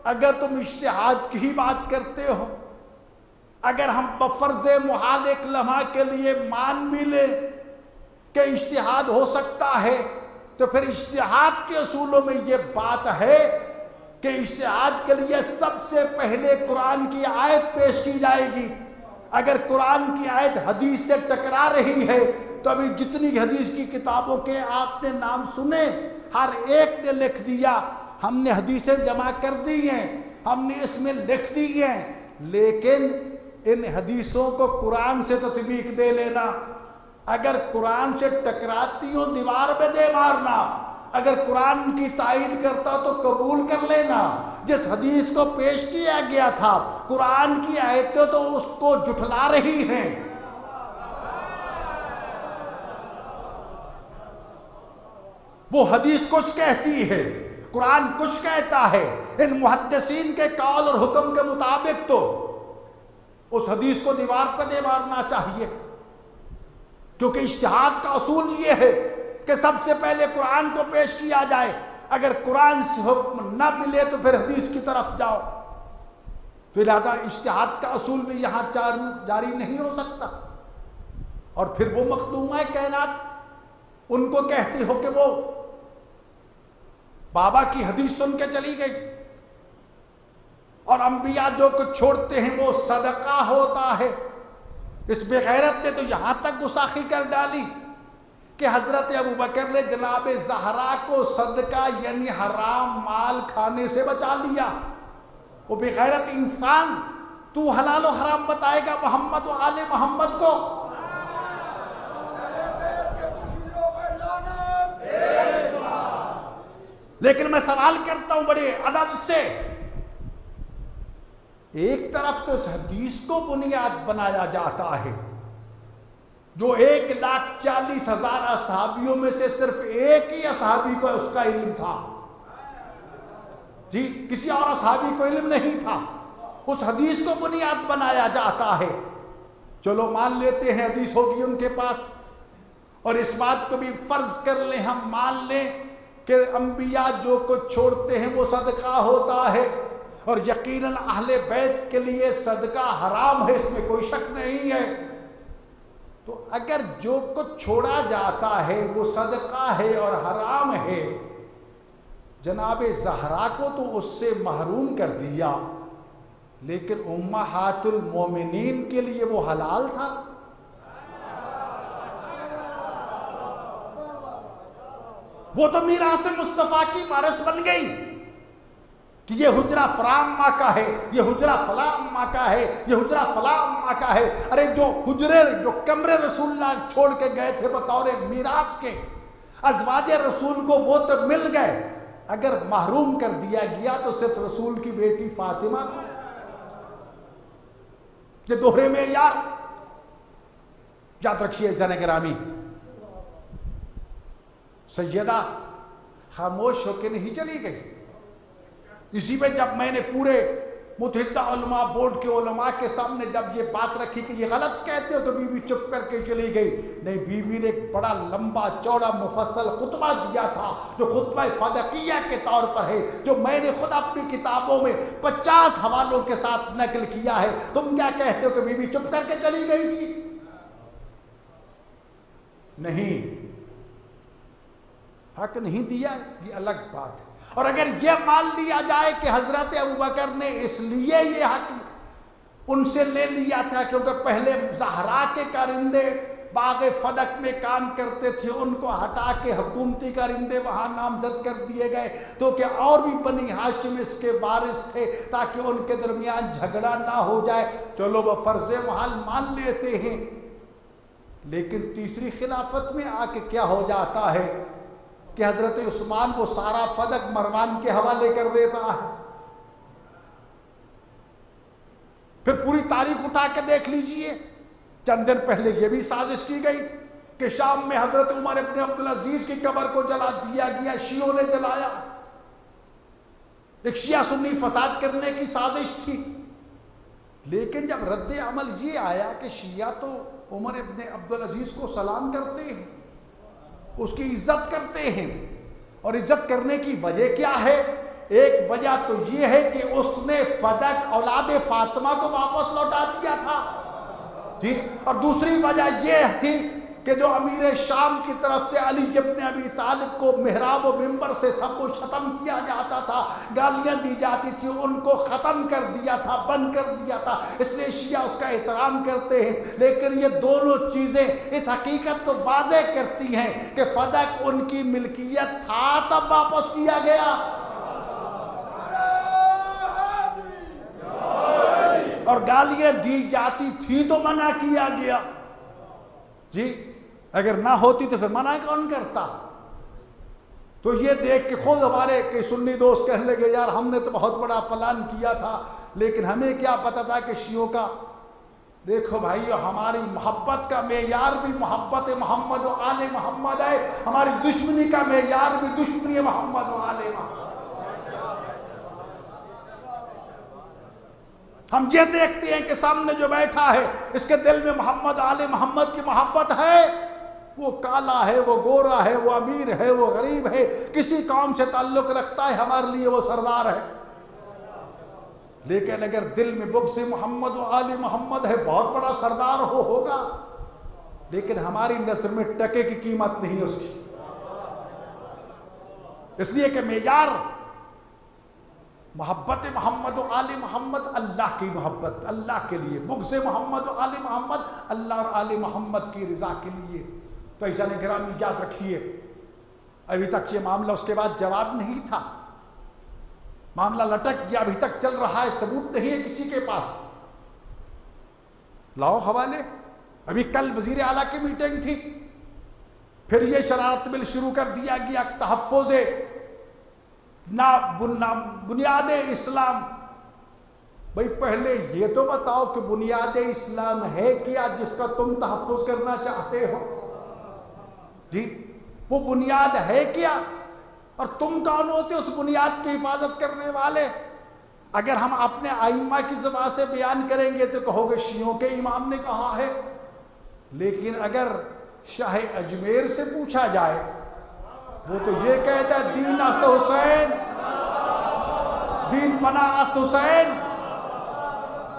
Speaker 1: अगर तुम इज्तिहाद की ही बात करते हो, अगर हम बफर्ज़े मुहाल एक लम्हा के लिए मान भी ले कि इज्तिहाद हो सकता है, तो फिर इज्तिहाद के असूलों में ये बात है कि इज्तिहाद के लिए सबसे पहले कुरान की आयत पेश की जाएगी। अगर कुरान की आयत हदीस से टकरा रही है तो अभी जितनी हदीस की किताबों के आपने नाम सुने, हर एक ने लिख दिया, हमने हदीसें जमा कर दी हैं, हमने इसमें लिख दी हैं, लेकिन इन हदीसों को कुरान से तत्बीक दे लेना। अगर कुरान से टकराती हो दीवार पे दे मारना, अगर कुरान की तायीद करता तो कबूल कर लेना। जिस हदीस को पेश किया गया था कुरान की आयतें तो उसको जुठला रही हैं। वो हदीस कुछ कहती है, कुरान कुछ कहता है। इन मुहद्दिसीन के कौल और हुक्म के मुताबिक तो उस हदीस को दीवार पर दे मारना चाहिए, क्योंकि इज्तिहाद का असूल ये है कि सबसे पहले कुरान को पेश किया जाए। अगर कुरान से हुक्म न मिले तो फिर हदीस की तरफ जाओ। फिर लिहाजा इज्तिहाद का असूल भी यहाँ जारी नहीं हो सकता। और फिर वो मखदूमा कायनात उनको कहती हो कि वो बाबा की हदीस सुन के चली गई, और अंबिया जो कुछ छोड़ते हैं वो सदका होता है। इस बेगैरत ने तो यहां तक गुस्ताखी कर डाली कि हजरत अबू बकर ने जनाब ज़हरा को सदका यानी हराम माल खाने से बचा लिया। वो बेगैरत इंसान, तू हलाल और हराम बताएगा मोहम्मद और आले मोहम्मद को? लेकिन मैं सवाल करता हूं बड़े अदब से, एक तरफ तो इस हदीस को बुनियाद बनाया जाता है, जो 1,40,000 असहाबियों में से सिर्फ एक ही असहाबी को उसका इल्म था जी, किसी और असहाबी को इल्म नहीं था। उस हदीस को बुनियाद बनाया जाता है। चलो मान लेते हैं हदीस होगी उनके पास, और इस बात को भी फर्ज कर लें, हम मान लें कि अंबिया जो कुछ छोड़ते हैं वो सदका होता है, और यकीनन अहले बैत के लिए सदका हराम है, इसमें कोई शक नहीं है। तो अगर जो कुछ छोड़ा जाता है वो सदका है और हराम है, जनाब ज़हरा को तो उससे महरूम कर दिया, लेकिन उम्महातुल मोमिनीन के लिए वो हलाल था। वो तो मीरास मुस्तफ़ा की वारिस बन गई कि ये हुजरा फलां माँ का है, ये हुजरा फलां माँ का है, ये हुजरा फलां माँ का है। अरे जो हुजरे, जो कमरे रसूलुल्लाह छोड़ के गए थे बतौर मीरास के, अज़वाज रसूल को वो तो मिल गए, अगर महरूम कर दिया गया तो सिर्फ रसूल की बेटी फातिमा को। ये दोहरे में यार याद रखिए ज़न गिरामी, सैयदा खामोश होकर नहीं चली गई। इसी में जब मैंने पूरे मुत्तहिदा उलमा बोर्ड के उलमा के सामने जब ये बात रखी कि ये गलत कहते हो, तो बीवी चुप करके चली गई। नहीं, बीवी ने एक बड़ा लंबा चौड़ा मुफस्सल खुतबा दिया था, जो खुतबा फदकिया के तौर पर है, जो मैंने खुद अपनी किताबों में 50 हवालों के साथ नकल किया है। तुम क्या कहते हो कि बीवी चुप करके चली गई थी? नहीं, हक नहीं दिया, ये अलग बात है। और अगर यह मान लिया जाए कि हजरत अबू बकर ने इसलिए ये हक उनसे ले लिया था क्योंकि पहले ज़हरा के कारिंदे बाग़े फदक में काम करते थे, उनको हटा के हुकूमती कारिंदे वहाँ नामजद कर दिए गए, तो क्या और भी बनी हाशिम इसके वारिस थे ताकि उनके दरमियान झगड़ा ना हो जाए। चलो वह फ़र्ज़ महल मान लेते हैं, लेकिन तीसरी खिलाफत में आके क्या हो जाता है कि हजरत उस्मान को सारा फदक मरवान के हवाले कर देता है। फिर पूरी तारीख उठा के देख लीजिए, चंद दिन पहले यह भी साजिश की गई कि शाम में हजरत उमर इब्न अब्दुल अजीज की कब्र को जला दिया गया, शियों ने जलाया। एक शिया सुन्नी फसाद करने की साजिश थी। लेकिन जब रद्द अमल ये आया कि शिया तो उमर इब्न अब्दुल अजीज को सलाम करते हैं, उसकी इज्जत करते हैं, और इज्जत करने की वजह क्या है? एक वजह तो यह है कि उसने फदक औलाद फातिमा को वापस लौटा दिया था, ठीक। और दूसरी वजह यह थी कि जो अमीर शाम की तरफ से अली इब्न अबी तालिब को मेहराब व मिंबर से सब कुछ खत्म किया जाता था, गालियां दी जाती थी, उनको खत्म कर दिया था, बंद कर दिया था, इसलिए शिया उसका एहतराम करते हैं। लेकिन ये दोनों चीजें इस हकीकत को वाज़ेह करती हैं कि फदक उनकी मिल्कियत था तब वापस किया गया, और गालियां दी जाती थी तो मना किया गया। जी, अगर ना होती तो फिर मना कौन करता? तो ये देख के खुद हमारे के सुन्नी दोस्त कहने लगे, यार हमने तो बहुत बड़ा प्लान किया था, लेकिन हमें क्या पता था कि शियों का, देखो भाइयों, हमारी मोहब्बत का मेयार भी मोहब्बत मोहम्मद व आले मोहम्मद है, हमारी दुश्मनी का मेयार भी दुश्मनी मोहम्मद व आले मोहम्मद। हम ये देखते हैं कि सामने जो बैठा है इसके दिल में मोहम्मद आले मोहम्मद की मोहब्बत है, वो काला है, वो गोरा है, वो अमीर है, वो गरीब है, किसी कौम से ताल्लुक रखता है, हमारे लिए वो सरदार है। लेकिन अगर दिल में बुग़्ज़ से मोहम्मद व आले मोहम्मद है, बहुत बड़ा सरदार होगा, लेकिन हमारी नज़र में टके की कीमत नहीं उसकी। इसलिए कि मेयार मोहब्बत मोहम्मद व आले मोहम्मद अल्लाह की मोहब्बत, अल्लाह के लिए, बुग़्ज़ मोहम्मद व आले मोहम्मद अल्लाह और आले मोहम्मद की रज़ा के लिए। तो ऐसा निगरानी याद रखिए, अभी तक ये मामला उसके बाद जवाब नहीं था, मामला लटक गया, अभी तक चल रहा है, सबूत नहीं है किसी के पास, लाओ हवाले। अभी कल वज़ीर आला की मीटिंग थी, फिर ये शरारत बिल शुरू कर दिया गया, तहफ़्फ़ुज़े बुनियाद इस्लाम। भाई पहले ये तो बताओ कि बुनियाद इस्लाम है क्या जिसका तुम तहफ़्फ़ुज़ करना चाहते हो? जी, वो बुनियाद है क्या, और तुम कौन होते उस बुनियाद की हिफाजत करने वाले? अगर हम अपने आइम्मा की ज़बान से बयान करेंगे तो कहोगे शियों के इमाम ने कहा है, लेकिन अगर शाह अजमेर से पूछा जाए, वो तो ये कहता है दीन अस्त हुसैन, दीन पना अस्त हुसैन,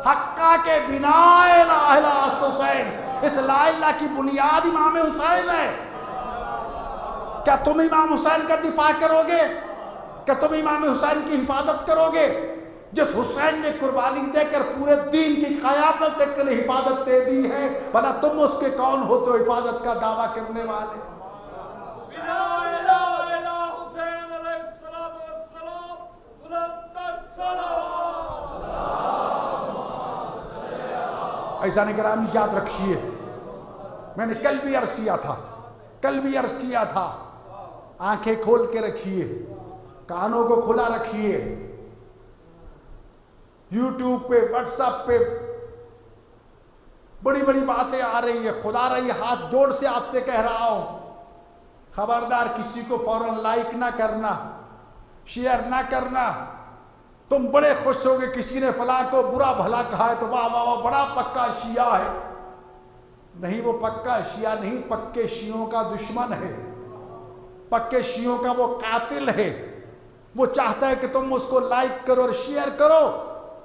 Speaker 1: हक्का के बिना ला अस्त हुसैन, इस ला इलाहा की बुनियाद इमाम हुसैन है। क्या तुम इमाम हुसैन का दिफा करोगे? क्या तुम इमाम हुसैन की हिफाजत करोगे, जिस हुसैन ने कुर्बानी देकर पूरे दीन की क़यामत तक के लिए हिफाजत दे दी है? भला तुम उसके कौन हो तो हिफाजत का दावा करने वाले? फैजान गिरामी याद रखिए, मैंने कल भी अर्ज किया था, आंखें खोल के रखिए, कानों को खुला रखिए। यूट्यूब पे, व्हाट्सएप पे बड़ी बड़ी बातें आ रही है। खुदा रही हाथ जोड़ से आपसे कह रहा हूं, खबरदार किसी को फौरन लाइक ना करना, शेयर ना करना। तुम बड़े खुश होगे किसी ने फलां को बुरा भला कहा है तो वाह वाह वाह बड़ा पक्का शिया है। नहीं, वो पक्का शिया नहीं, पक्के शियों का दुश्मन है, पक्के शियों का वो कातिल है। वो चाहता है कि तुम उसको लाइक करो और शेयर करो।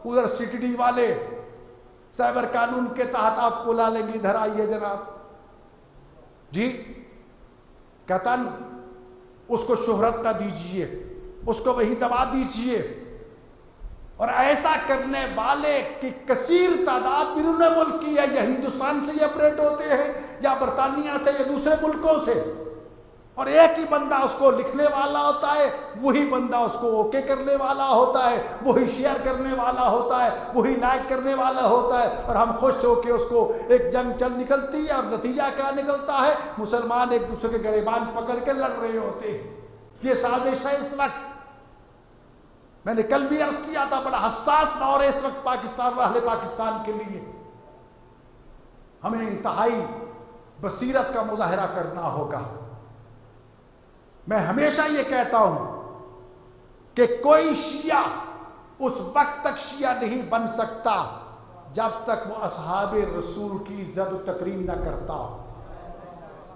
Speaker 1: उधर सीटीडी वाले साइबर कानून के तहत आपको ला लेंगे, इधर आइए जनाब जी। कतन उसको शोहरत ना दीजिए, उसको वही दबा दीजिए। और ऐसा करने वाले की कसीर तादाद बिरून मुल्क की है। या हिंदुस्तान से ये ऑपरेट होते हैं, या बरतानिया से, या दूसरे मुल्कों से। और एक ही बंदा उसको लिखने वाला होता है, वही बंदा उसको ओके करने वाला होता है, वही शेयर करने वाला होता है, वही लाइक करने वाला होता है। और हम खुश होके उसको एक जंग चल निकलती है। और नतीजा क्या निकलता है? मुसलमान एक दूसरे के गिरबान पकड़ के लड़ रहे होते हैं। ये साजिश है इस वक्त। मैंने कल भी अर्ज किया था, बड़ा हसास दौर है इस वक्त पाकिस्तान और अहले पाकिस्तान के लिए। हमें इंतहाई बसीरत का मुजाहरा करना होगा। मैं हमेशा ये कहता हूं कि कोई शिया उस वक्त तक शिया नहीं बन सकता जब तक वो असहाबे रसूल की इज्जत और तकरीम न करता।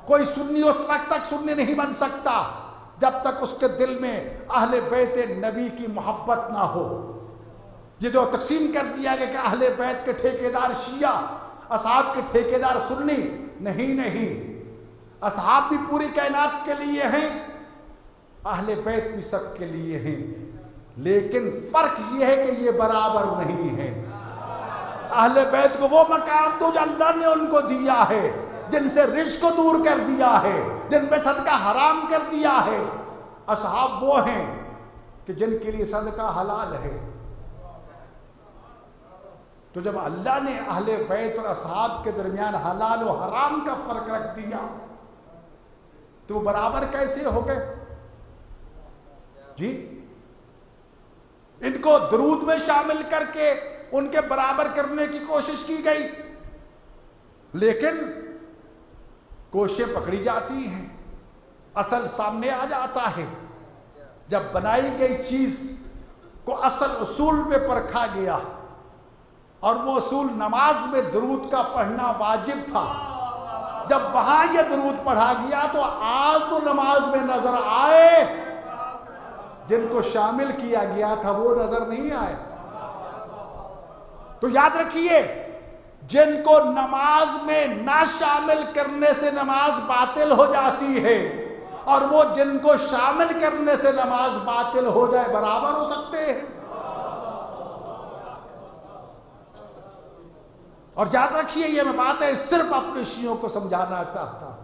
Speaker 1: कोई सुन्नी उस वक्त तक सुन्नी नहीं बन सकता जब तक उसके दिल में अहले बैत नबी की मोहब्बत ना हो। ये जो तकसीम कर दिया गया कि अहले बैत के ठेकेदार शिया, असहाब के ठेकेदार सुन्नी, नहीं, असहाब भी पूरी कायनात के लिए हैं, अहले बैत भी सब के लिए हैं। लेकिन फर्क यह है कि ये बराबर नहीं है। अहले बैत को वो मकाम दो जो अल्लाह ने उनको दिया है, जिनसे रिज्क को दूर कर दिया है, जिन पे सदका हराम कर दिया है। असहाब वो हैं कि जिनके लिए सदका हलाल है। तो जब अल्लाह ने अहले बैत और असहाब के दरमियान हलाल और हराम का फर्क रख दिया तो वो बराबर कैसे हो गए जी? इनको दरूद में शामिल करके उनके बराबर करने की कोशिश की गई, लेकिन कोशिशें पकड़ी जाती हैं, असल सामने आ जाता है। जब बनाई गई चीज को असल उसूल में परखा गया और वो उसूल नमाज में दरूद का पढ़ना वाजिब था, जब वहां यह दरूद पढ़ा गया तो आज तो नमाज में नजर आए, जिनको शामिल किया गया था वो नजर नहीं आए। तो याद रखिए, जिनको नमाज में ना शामिल करने से नमाज बातिल हो जाती है और वो जिनको शामिल करने से नमाज बातिल हो जाए बराबर हो सकते हैं। और याद रखिए, ये मैं बात है सिर्फ अपने शियों को समझाना चाहता।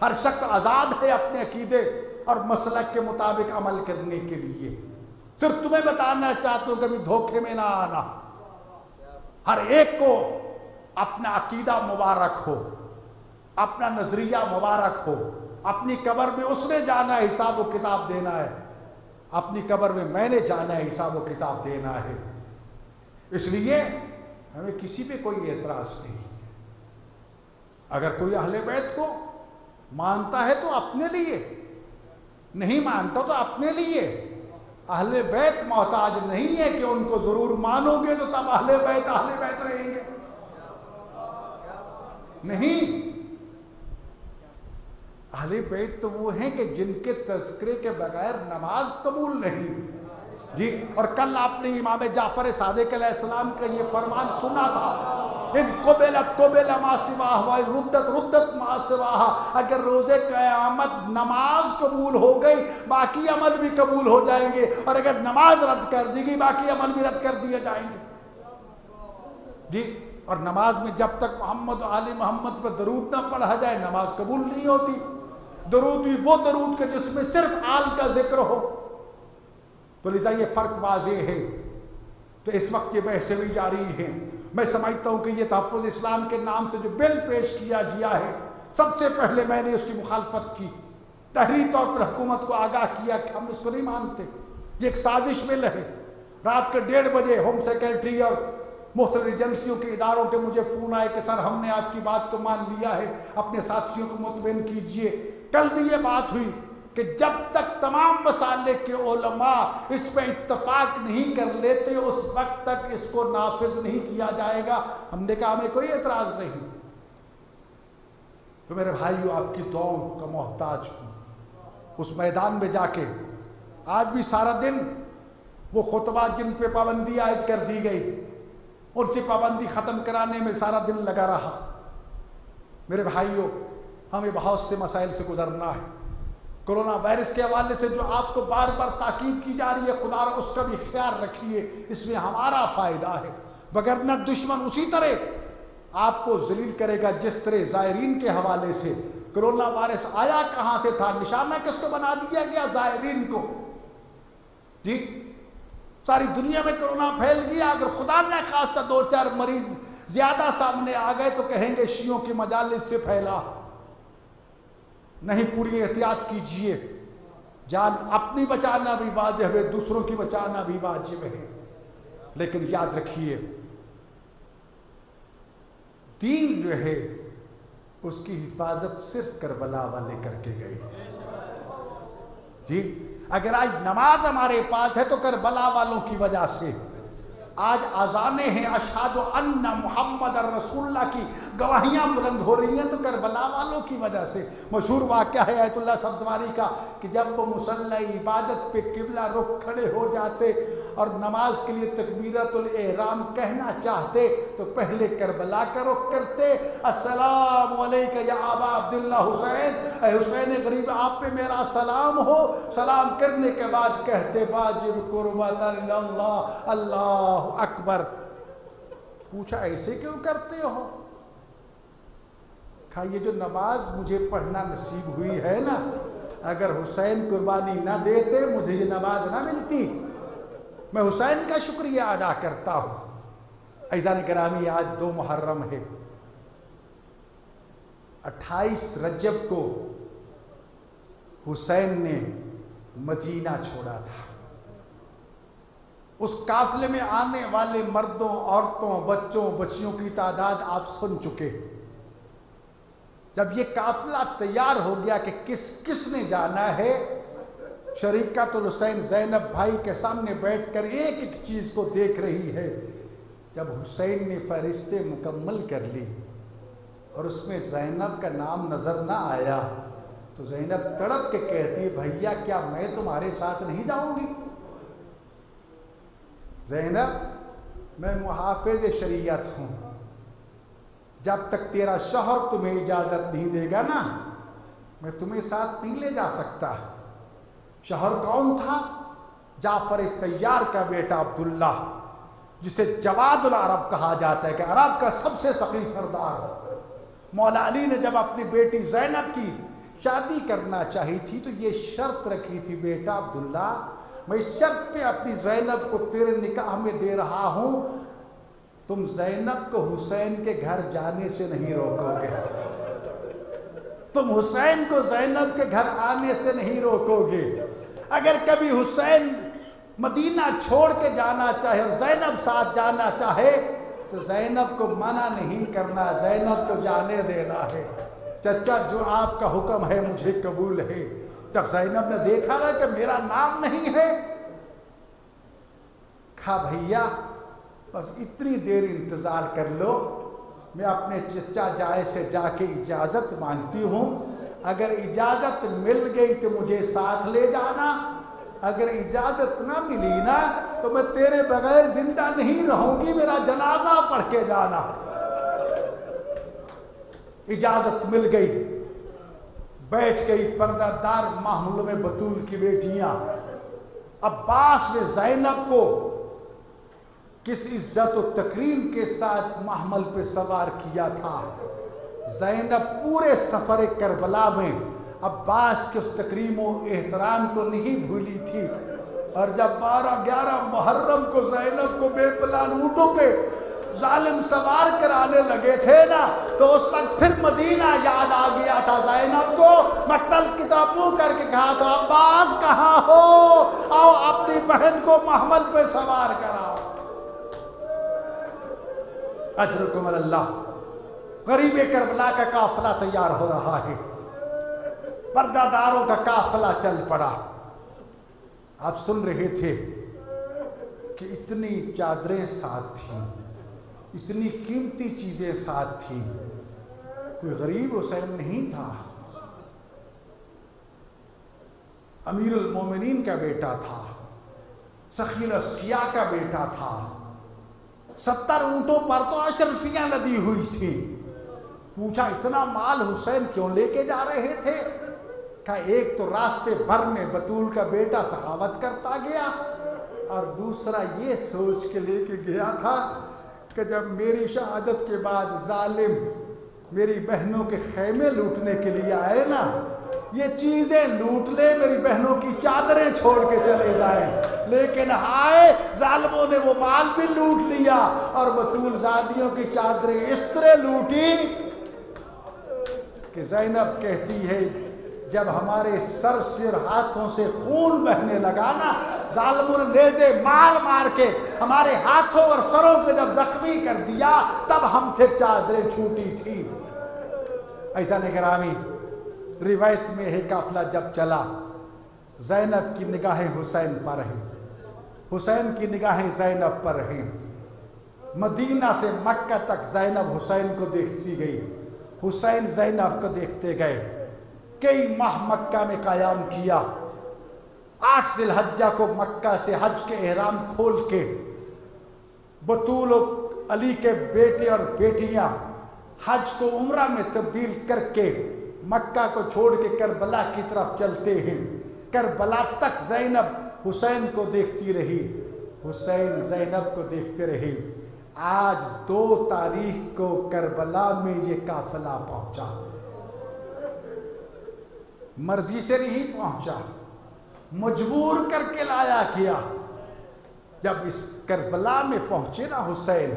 Speaker 1: हर शख्स आजाद है अपने अकीदे और मसलक के मुताबिक अमल करने के लिए। सिर्फ तुम्हें बताना चाहता हूं कभी धोखे में ना आना। हर एक को अपना अकीदा मुबारक हो, अपना नजरिया मुबारक हो। अपनी कब्र में उसने जाना है, हिसाब व किताब देना है। अपनी कब्र में मैंने जाना है, हिसाब व किताब देना है। इसलिए हमें किसी पे कोई एतराज नहीं। अगर कोई अहले बैत को मानता है तो अपने लिए, नहीं मानता तो अपने लिए। अहले बैत मोहताज नहीं है कि उनको जरूर मानोगे तो तब अहले बैत रहेंगे। नहीं, अहले बैत तो वो हैं कि जिनके तज़किरे के बगैर नमाज कबूल नहीं जी। और कल आपने इमाम जाफर सादिक अलैहिस्सलाम का ये फरमान सुना था, इन कुबिल मा सिवाहा व रुद्दत मा सिवाहा। अगर रोजे क़यामत नमाज कबूल हो गई, बाकी अमल भी कबूल हो जाएंगे, और अगर नमाज रद्द कर दी गई, बाकी अमल भी रद्द कर दिए जाएंगे जी। और नमाज में जब तक मोहम्मद आले मोहम्मद पर दरूद ना पढ़ा जाए, नमाज कबूल नहीं होती। दरूद भी वो दरूद के जिसमें सिर्फ आल का जिक्र हो। तो लिजा ये फर्क वाज़ेह है। तो इस वक्त ये बहसें भी जारी हैं। मैं समझता हूँ कि ये तहफ़्फ़ुज़ इस्लाम के नाम से जो बिल पेश किया गया है, सबसे पहले मैंने उसकी मुखालफत की, तहरीरी तौर पर हुकूमत को आगाह किया कि हम इसको नहीं मानते, ये एक साजिश बिल है। रात के 1:30 बजे होम सेक्रेटरी और मुख्तलिफ एजेंसियों के इदारों के मुझे फ़ोन आए कि सर हमने आपकी बात को मान लिया है, अपने साथियों को मुतमईन कीजिए। कल भी ये बात हुई कि जब तक तमाम मसाले के उलमा इस पर इत्तफाक नहीं कर लेते उस वक्त तक इसको नाफिज नहीं किया जाएगा। हमने कहा हमें कोई एतराज़ नहीं। तो मेरे भाइयों, आपकी दुआओं का मोहताज हूँ। उस मैदान में जाके आज भी सारा दिन वो खुतबा जिन पे पाबंदी आयद कर दी गई, उनसे पाबंदी ख़त्म कराने में सारा दिन लगा रहा। मेरे भाइयों, हमें बहुत से मसाइल से गुजरना है। कोरोना वायरस के हवाले से जो आपको बार बार ताकीद की जा रही है, खुदा उसका भी ख्याल रखिए, इसमें हमारा फ़ायदा है। वगरना दुश्मन उसी तरह आपको जलील करेगा जिस तरह ज़ायरीन के हवाले से। कोरोना वायरस आया कहाँ से था, निशाना किसको बना दिया गया? ज़ायरीन को। जी, सारी दुनिया में कोरोना फैल गया। अगर खुदा न खास्ता 2-4 मरीज ज्यादा सामने आ गए तो कहेंगे शियों की मजालिस से फैला। नहीं, पूरी एहतियात कीजिए। जान अपनी बचाना भी वाजिब है, दूसरों की बचाना भी वाजिब है। लेकिन याद रखिए, दीन जो है उसकी हिफाजत सिर्फ करबला वाले करके गए। जी, अगर आज नमाज हमारे पास है तो करबला वालों की वजह से। आज अज़ाने हैं अशहदु अन्ना मुहम्मद रसूलुल्लाह की गवाहियाँ बुलंद हो रही हैं तो करबला वालों की वजह से। मशहूर वाक़या है आयतुल्लाह सब्ज़वारी का कि जब वो मुसल्ला इबादत पे किबला रुख खड़े हो जाते और नमाज के लिए तकबीरतुल एहराम कहना चाहते तो पहले करबला का रुख करते, अस्सलामु अलैका या अबा अब्दुल्लाह हुसैन, ऐ हुसैन गरीब आप पे मेरा सलाम हो। सलाम करने के बाद कहते वाजिब कुर्बतन अल्लाह, अल्लाह अकबर। पूछा ऐसे क्यों करते हो? कहा ये जो नमाज मुझे पढ़ना नसीब हुई है ना, अगर हुसैन कुर्बानी ना देते मुझे ये नमाज ना मिलती। मैं हुसैन का शुक्रिया अदा करता हूं। ऐज़ान करामी, आज 2 मुहर्रम है। 28 रजब को हुसैन ने मदीना छोड़ा था। उस काफिले में आने वाले मर्दों, औरतों, बच्चों, बच्चियों की तादाद आप सुन चुके। जब ये काफिला तैयार हो गया कि किसने जाना है, शरीकतुल हुसैन ज़ैनब भाई के सामने बैठकर एक एक चीज़ को देख रही है। जब हुसैन ने फहरिस्तें मुकम्मल कर ली और उसमें ज़ैनब का नाम नज़र ना आया तो ज़ैनब तड़प के कहती, भैया क्या मैं तुम्हारे साथ नहीं जाऊंगी? ज़ैनब, मैं मुहाफ़िज़ शरीयत हूँ, जब तक तेरा शौहर तुम्हें इजाज़त नहीं देगा ना, मैं तुम्हें साथ नहीं ले जा सकता। शौहर कौन था? जाफ़र तैयार का बेटा अब्दुल्ला, जिसे जवादुल अरब कहा जाता है कि अरब का सबसे सखी सरदार। मौला अली ने जब अपनी बेटी ज़ैनब की शादी करना चाही थी तो ये शर्त रखी थी, बेटा अब्दुल्ला, मैं इस शर्त पे अपनी ज़ैनब को तेरे निकाह में दे रहा हूँ, तुम ज़ैनब को हुसैन के घर जाने से नहीं रोकोगे, तुम हुसैन को ज़ैनब के घर आने से नहीं रोकोगे। अगर कभी हुसैन मदीना छोड़ के जाना चाहे और ज़ैनब साथ जाना चाहे तो ज़ैनब को मना नहीं करना, ज़ैनब को जाने देना है। चचा, जो आपका हुक्म है मुझे कबूल है। जब ज़ैनब ने देखा ना कि मेरा नाम नहीं है, कहा भैया बस इतनी देर इंतज़ार कर लो, मैं अपने चचा जाए से जाके इजाज़त मांगती हूँ, अगर इजाज़त मिल गई तो मुझे साथ ले जाना, अगर इजाज़त ना मिली ना तो मैं तेरे बगैर जिंदा नहीं रहूँगी, मेरा जनाजा पढ़ के जाना। इजाज़त मिल गई, बैठ गई पर्दादार माहौल में बतूल की बेटियाँ। अब्बास ने ज़ैनब को किस इज्जत और तकरीम के साथ महमल पे सवार किया था। ज़ैनब पूरे सफ़र करबला में अब्बास के उस तकरीम और एहतराम को नहीं भूली थी। और जब 12-11 मुहर्रम को ज़ैनब को बेपलान ऊँटों पे जालिम सवार कराने लगे थे ना, तो उस वक्त फिर मदीना याद आ गया था ज़ैनब को। मक्तल की तरफ मुंह करके कहा था, अब्बास कहाँ हो, आओ अपनी बहन को महमल पे सवार कराओ। अजरुकुम अल्लाह। गरीब करबला का काफिला तैयार हो रहा है, पर्दादारों का काफिला चल पड़ा। आप सुन रहे थे कि इतनी चादरें साथ थीं, इतनी कीमती चीजें साथ थीं। कोई गरीब हुसैन नहीं था, अमीरुल मोमिनीन का बेटा था, सखील अस्किया का बेटा था। 70 ऊंटों पर तो अशरफियां लदी हुई थी। पूछा, इतना माल हुसैन क्यों लेके जा रहे थे? कहा, एक तो रास्ते भर में बतूल का बेटा सखावत करता गया, और दूसरा ये सोच के लेके गया था कि जब मेरी शहादत के बाद जालिम मेरी बहनों के खैमे लूटने के लिए आए ना, ये चीजें लूट ले, मेरी बहनों की चादरें छोड़ के चले जाए। लेकिन हाय, जालिमों ने वो माल भी लूट लिया और बतूल ज़ादियों की चादरें इस तरह लूटी कि ज़ैनब कहती है, जब हमारे सर सिर हाथों से खून बहने लगा ना, जालिमों ने नेज़े मार मार के हमारे हाथों और सरों को जब जख्मी कर दिया, तब हमसे चादरें छूटी थी। ऐसा निगरानी रिवायत में है, काफिला जब चला, ज़ैनब की निगाहें हुसैन पर हैं, हुसैन की निगाहें ज़ैनब पर हैं। मदीना से मक्का तक ज़ैनब हुसैन को देखती गई, हुसैन ज़ैनब को देखते गए। कई माह मक्का में कायम किया। 8 ज़िलहज्जा को मक्का से हज के एहराम खोल के बतूल अली के बेटे और बेटियां हज को उम्रा में तब्दील करके मक्का को छोड़ के करबला की तरफ चलते हैं। करबला तक ज़ैनब हुसैन को देखती रही, हुसैन ज़ैनब को देखते रहे। आज 2 तारीख को करबला में ये काफिला पहुंचा, मर्जी से नहीं पहुंचा, मजबूर करके लाया किया। जब इस करबला में पहुंचे ना हुसैन,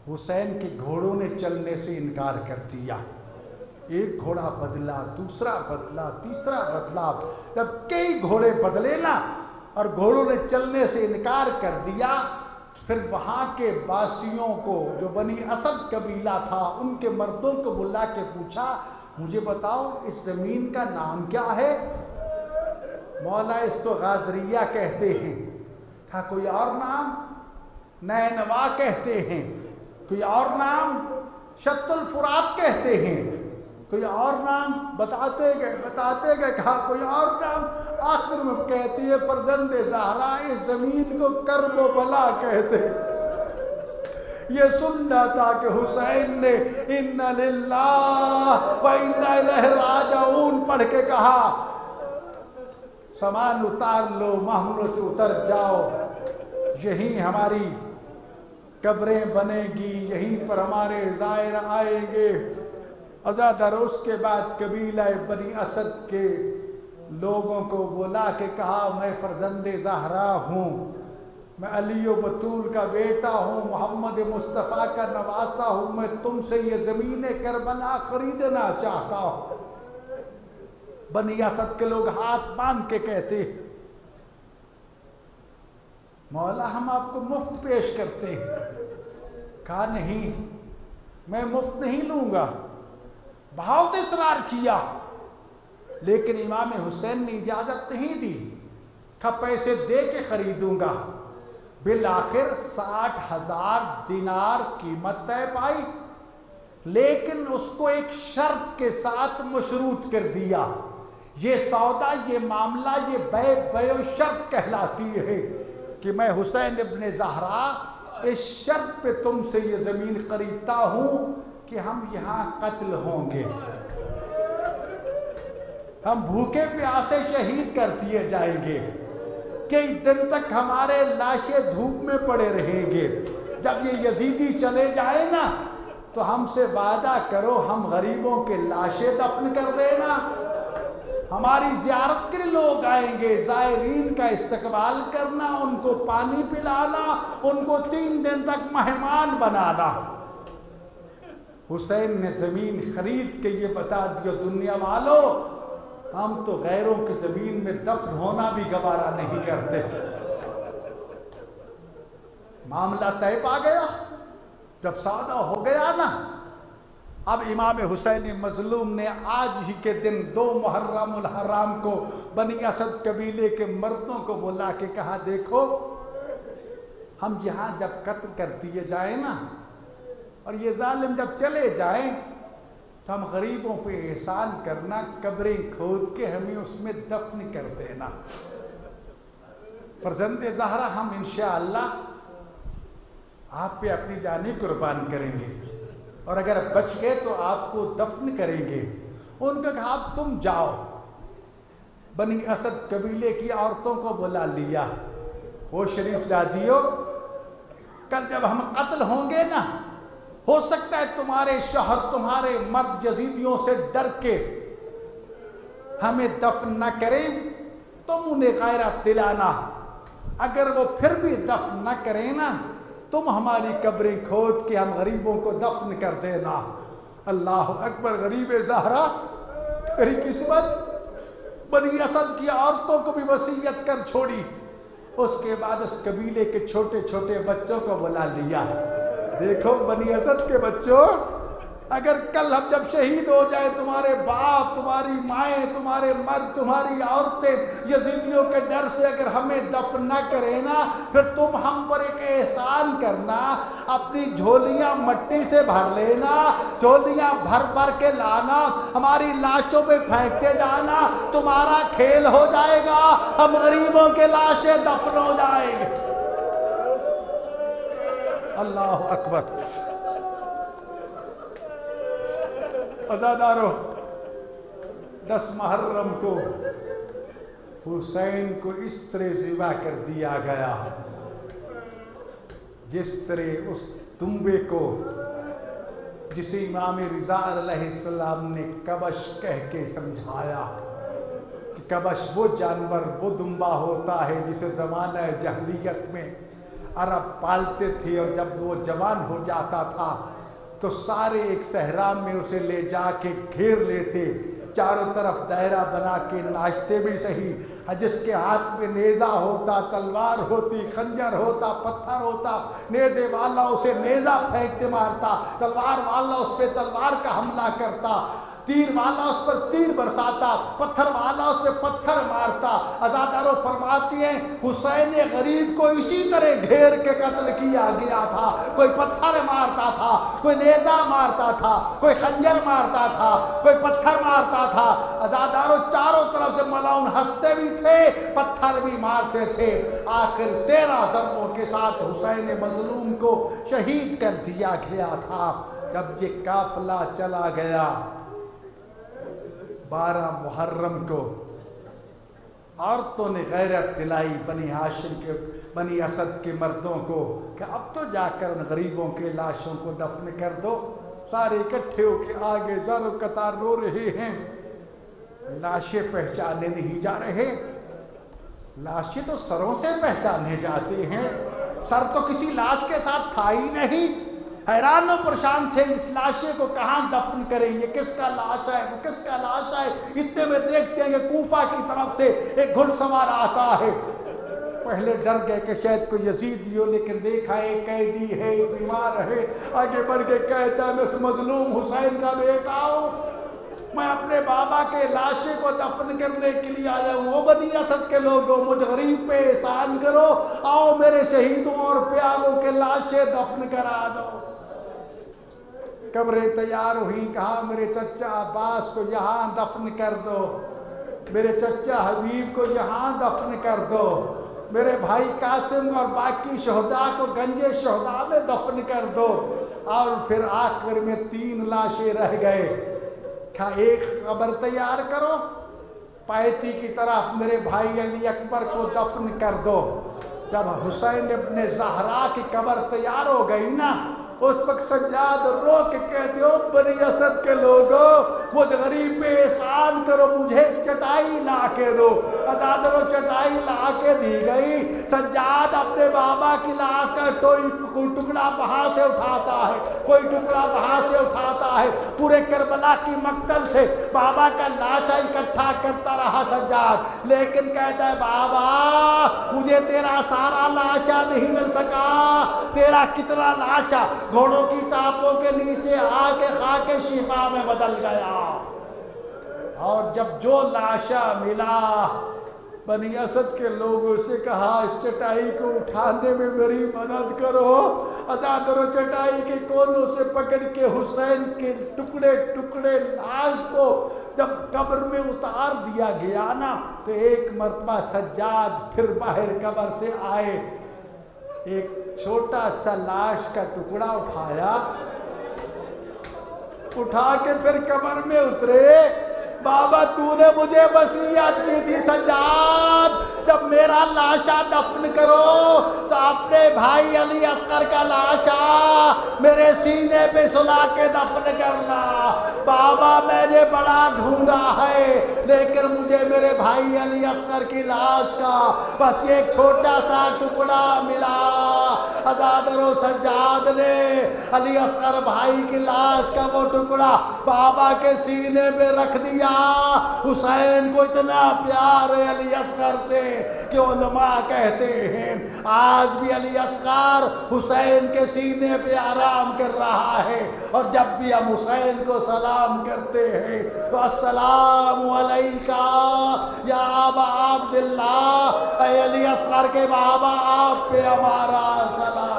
Speaker 1: हुसैन के घोड़ों ने चलने से इनकार कर दिया। एक घोड़ा बदला, दूसरा बदला, तीसरा बदला। जब कई घोड़े बदले ना और घोड़ों ने चलने से इनकार कर दिया, फिर वहाँ के बासियों को, जो बनी असद कबीला था, उनके मर्दों को बुला के पूछा, मुझे बताओ इस ज़मीन का नाम क्या है? मौला, इसको गाजरिया कहते हैं। था कोई और नाम? नैनवा कहते हैं। कोई और नाम? शत्तुल फुरात कहते हैं। कोई और नाम? बताते गए, कहा कोई और नाम। आखिर में कहती है, फरजंदे ज़हरा, इस ज़मीन को करबो बला कहते हैं। ये सुनना था कि हुसैन ने इन्ना लिल्लाह व इन्ना इलैहि राजिऊन पढ़ के कहा, सामान उतार लो, महमूल से उतर जाओ, यहीं हमारी कब्रें बनेगी, यहीं पर हमारे ज़ायर आएंगे। अज़ादर उसके बाद कबीला बनी असद के लोगों को बुला के कहा, मैं फरजंदे ज़हरा हूँ, मैं अली व बतूल का बेटा हूँ, मोहम्मद मुस्तफ़ा का नवासा हूँ, मैं तुमसे ये ज़मीन करबला खरीदना चाहता हूँ। बनी असद के लोग हाथ बांध के कहते, मौला हम आपको मुफ्त पेश करते हैं। कहा नहीं, मैं मुफ्त नहीं लूँगा। बहुत इसरार किया, लेकिन इमाम हुसैन ने इजाज़त नहीं दी। कहा पैसे दे के खरीदूंगा। बिल आखिर 60,000 दिनार कीमत तय पाई, लेकिन उसको एक शर्त के साथ मशरूत कर दिया। ये सौदा, ये मामला, ये बय शर्त कहलाती है कि मैं हुसैन इब्ने ज़हरा इस शर्त पे तुमसे ये ज़मीन खरीदता हूँ कि हम यहाँ कत्ल होंगे, हम भूखे प्यासे शहीद कर दिए जाएंगे, कई दिन तक हमारे लाशें धूप में पड़े रहेंगे। जब ये यजीदी चले जाए ना, तो हमसे वादा करो हम गरीबों के लाशें दफन कर देना। हमारी ज़ियारत के लिए लोग आएंगे, ज़ायरीन का इस्तकबाल करना, उनको पानी पिलाना, उनको 3 दिन तक मेहमान बनाना। हुसैन ने ज़मीन खरीद के ये बता दिया, दुनिया वालों हम तो गैरों की ज़मीन में दफन होना भी गवारा नहीं करते। मामला तय पा गया। जब सौदा हो गया ना, अब इमाम हुसैन मजलूम ने आज ही के दिन 2 मुहर्रमुल हराम को बनी असद कबीले के मर्दों को बुला के कहा, देखो हम यहाँ जब कत्ल कर दिए जाए ना और ये जालिम जब चले जाएं तो हम गरीबों पे एहसान करना, कब्रें खोद के हमें उसमें दफन कर देना। फर्जंदे ज़हरा हम इंशाअल्लाह आप पे अपनी जानी कुर्बान करेंगे और अगर बच गए तो आपको दफन करेंगे। उनका कहा अब तुम जाओ। बनी असद कबीले की औरतों को बुला लिया, वो शरीफ जादियों कल जब हम कत्ल होंगे ना, हो सकता है तुम्हारे शौहर तुम्हारे मर्द यजीदियों से डर के हमें दफन न करें, तुम उन्हें गैरत दिलाना। अगर वो फिर भी दफन न करें ना, तुम हमारी कब्रें खोद के हम गरीबों को दफन कर देना। अल्लाह अकबर। गरीब ज़हरा तेरी किस्मत। बनी असद की औरतों को भी वसीयत कर छोड़ी। उसके बाद उस कबीले के छोटे छोटे बच्चों को बुला लिया। देखो बनी असद के बच्चों, अगर कल हम जब शहीद हो जाए, तुम्हारे बाप तुम्हारी माएँ तुम्हारे मर्द तुम्हारी औरतें यजीदियों के डर से अगर हमें दफन न करें ना, फिर तुम हम पर एक एहसान करना, अपनी झोलियाँ मट्टी से भर लेना, झोलियाँ भर भर के लाना, हमारी लाशों पे फेंकते जाना, तुम्हारा खेल हो जाएगा, हम गरीबों के लाशें दफन हो जाएंगे। अल्लाह अकबर। अज़ादारों, 10 मुहर्रम को हुसैन को इस तरह ज़िबा कर दिया गया जिस तरह उस दुम्बे को जिसे इमाम रिज़ा अलैहिस्सलाम ने कबश कह के समझाया कि कबश वो जानवर वो दुम्बा होता है जिसे ज़माना जहलियत में अरब पालते थे, और जब वो जवान हो जाता था तो सारे एक सहरा में उसे ले जाके घेर लेते, चारों तरफ दायरा बना के नाचते भी सही। जिसके हाथ में नेज़ा होता, तलवार होती, खंजर होता, पत्थर होता, नेज़े वाला उसे नेज़ा फेंक के मारता, तलवार वाला उस पर तलवार का हमला करता, तीर वाला उस पर तीर बरसाता, पत्थर वाला उस पर पत्थर मारता। अज़ादारों फरमाती हैं हुसैन गरीब को इसी तरह घेर के कत्ल किया गया था। कोई पत्थर मारता था, कोई नेज़ा मारता था, कोई खंजर मारता था, कोई पत्थर मारता था। अज़ादारों चारों तरफ से मलाउन हंसते भी थे, पत्थर भी मारते थे। आखिर 13 ज़रबों के साथ हुसैन मजलूम को शहीद कर दिया गया था। जब ये काफिला चला गया 12 मुहर्रम को, औरतों ने गैरत दिलाई बनी हाशिम के बनी असद के मर्दों को कि अब तो जाकर उन गरीबों के लाशों को दफन कर दो। सारे इकट्ठे होकर आगे ज़रो कतार रो रहे हैं। लाशें पहचाने नहीं जा रहे, लाशें तो सरों से पहचाने जाते हैं, सर तो किसी लाश के साथ था ही नहीं। हैरान और परेशान थे, इस लाशे को कहाँ दफन करें, ये किसका लाश है, वो किसका लाश है। इतने में देखते हैं कि कूफा की तरफ से एक घुड़सवार आता है। पहले डर गए कि शायद कोई यजीदी हो, लेकिन देखा एक कैदी है, बीमार है। आगे बढ़ के कहता है मैं उस मजलूम हुसैन का बेटा हूँ, मैं अपने बाबा के लाशे को दफन करने के लिए आया हूँ। वो बनी असद के लोगों, मुझ गरीब पे एहसान करो, आओ मेरे शहीदों और प्यारों के लाशे दफन करा दो। कब्रें तैयार हुई, कहा मेरे चचा अब्बास को यहाँ दफन कर दो, मेरे चचा हबीब को यहाँ दफन कर दो, मेरे भाई कासिम और बाकी शहदा को गंजे शहदा में दफन कर दो। और फिर आखिर में 3 लाशें रह गए। क्या एक कब्र तैयार करो, पैती की तरफ मेरे भाई अली अकबर को दफन कर दो। जब हुसैन इब्ने ज़हरा की कब्र तैयार हो गई ना, उस वक्त सज्जाद रो के कहते हो बनी असद के लोगों मुझ गरीब पे एहसान करो, मुझे चटाई ला के दो। अजादरो चटाई ला के दी गई। सज्जाद अपने बाबा की लाश का कोई टुकड़ा वहां से उठाता है, कोई टुकड़ा वहां से उठाता है। पूरे करबला की मक्तल से बाबा का लाशा इकट्ठा करता रहा सज्जाद, लेकिन कहता है बाबा मुझे तेरा सारा लाशा नहीं मिल सका। तेरा कितना लाशा घोड़ों की टापों के नीचे आके खाके शिफा में बदल गया। और जब जो लाशा मिला बनी असद के लोगों से कहा इस चटाई को उठाने में मेरी मदद करो। अजादरो चटाई के कोनों से पकड़ के हुसैन के टुकड़े टुकड़े लाश को जब कब्र में उतार दिया गया ना, तो एक मर्तबा सज्जाद फिर बाहर कब्र से आए, एक छोटा सा लाश का टुकड़ा उठाया, उठा के फिर कब्र में उतरे। बाबा तूने मुझे वसीयत की थी सज्जाद, जब मेरा लाशा दफन करो तो अपने भाई अली असगर का लाशा मेरे सीने पे सुला के दफन करना। बाबा मैंने बड़ा ढूंढा है, लेकिन मुझे मेरे भाई अली असगर की लाश का बस एक छोटा सा टुकड़ा मिला। अजादरो सज्जाद ने अली असगर भाई की लाश का वो टुकड़ा बाबा के सीने में रख दिया। हुसैन को इतना प्यार है अली असगर से कि उलमा कहते हैं आज भी अली असगर हुसैन के सीने पे आराम कर रहा है। और जब भी हम हुसैन को सलाम करते हैं तो अस्सलामु अलैका या अबा अब्दुल्लाह, अली असगर के बाबा आप पे हमारा सलाम।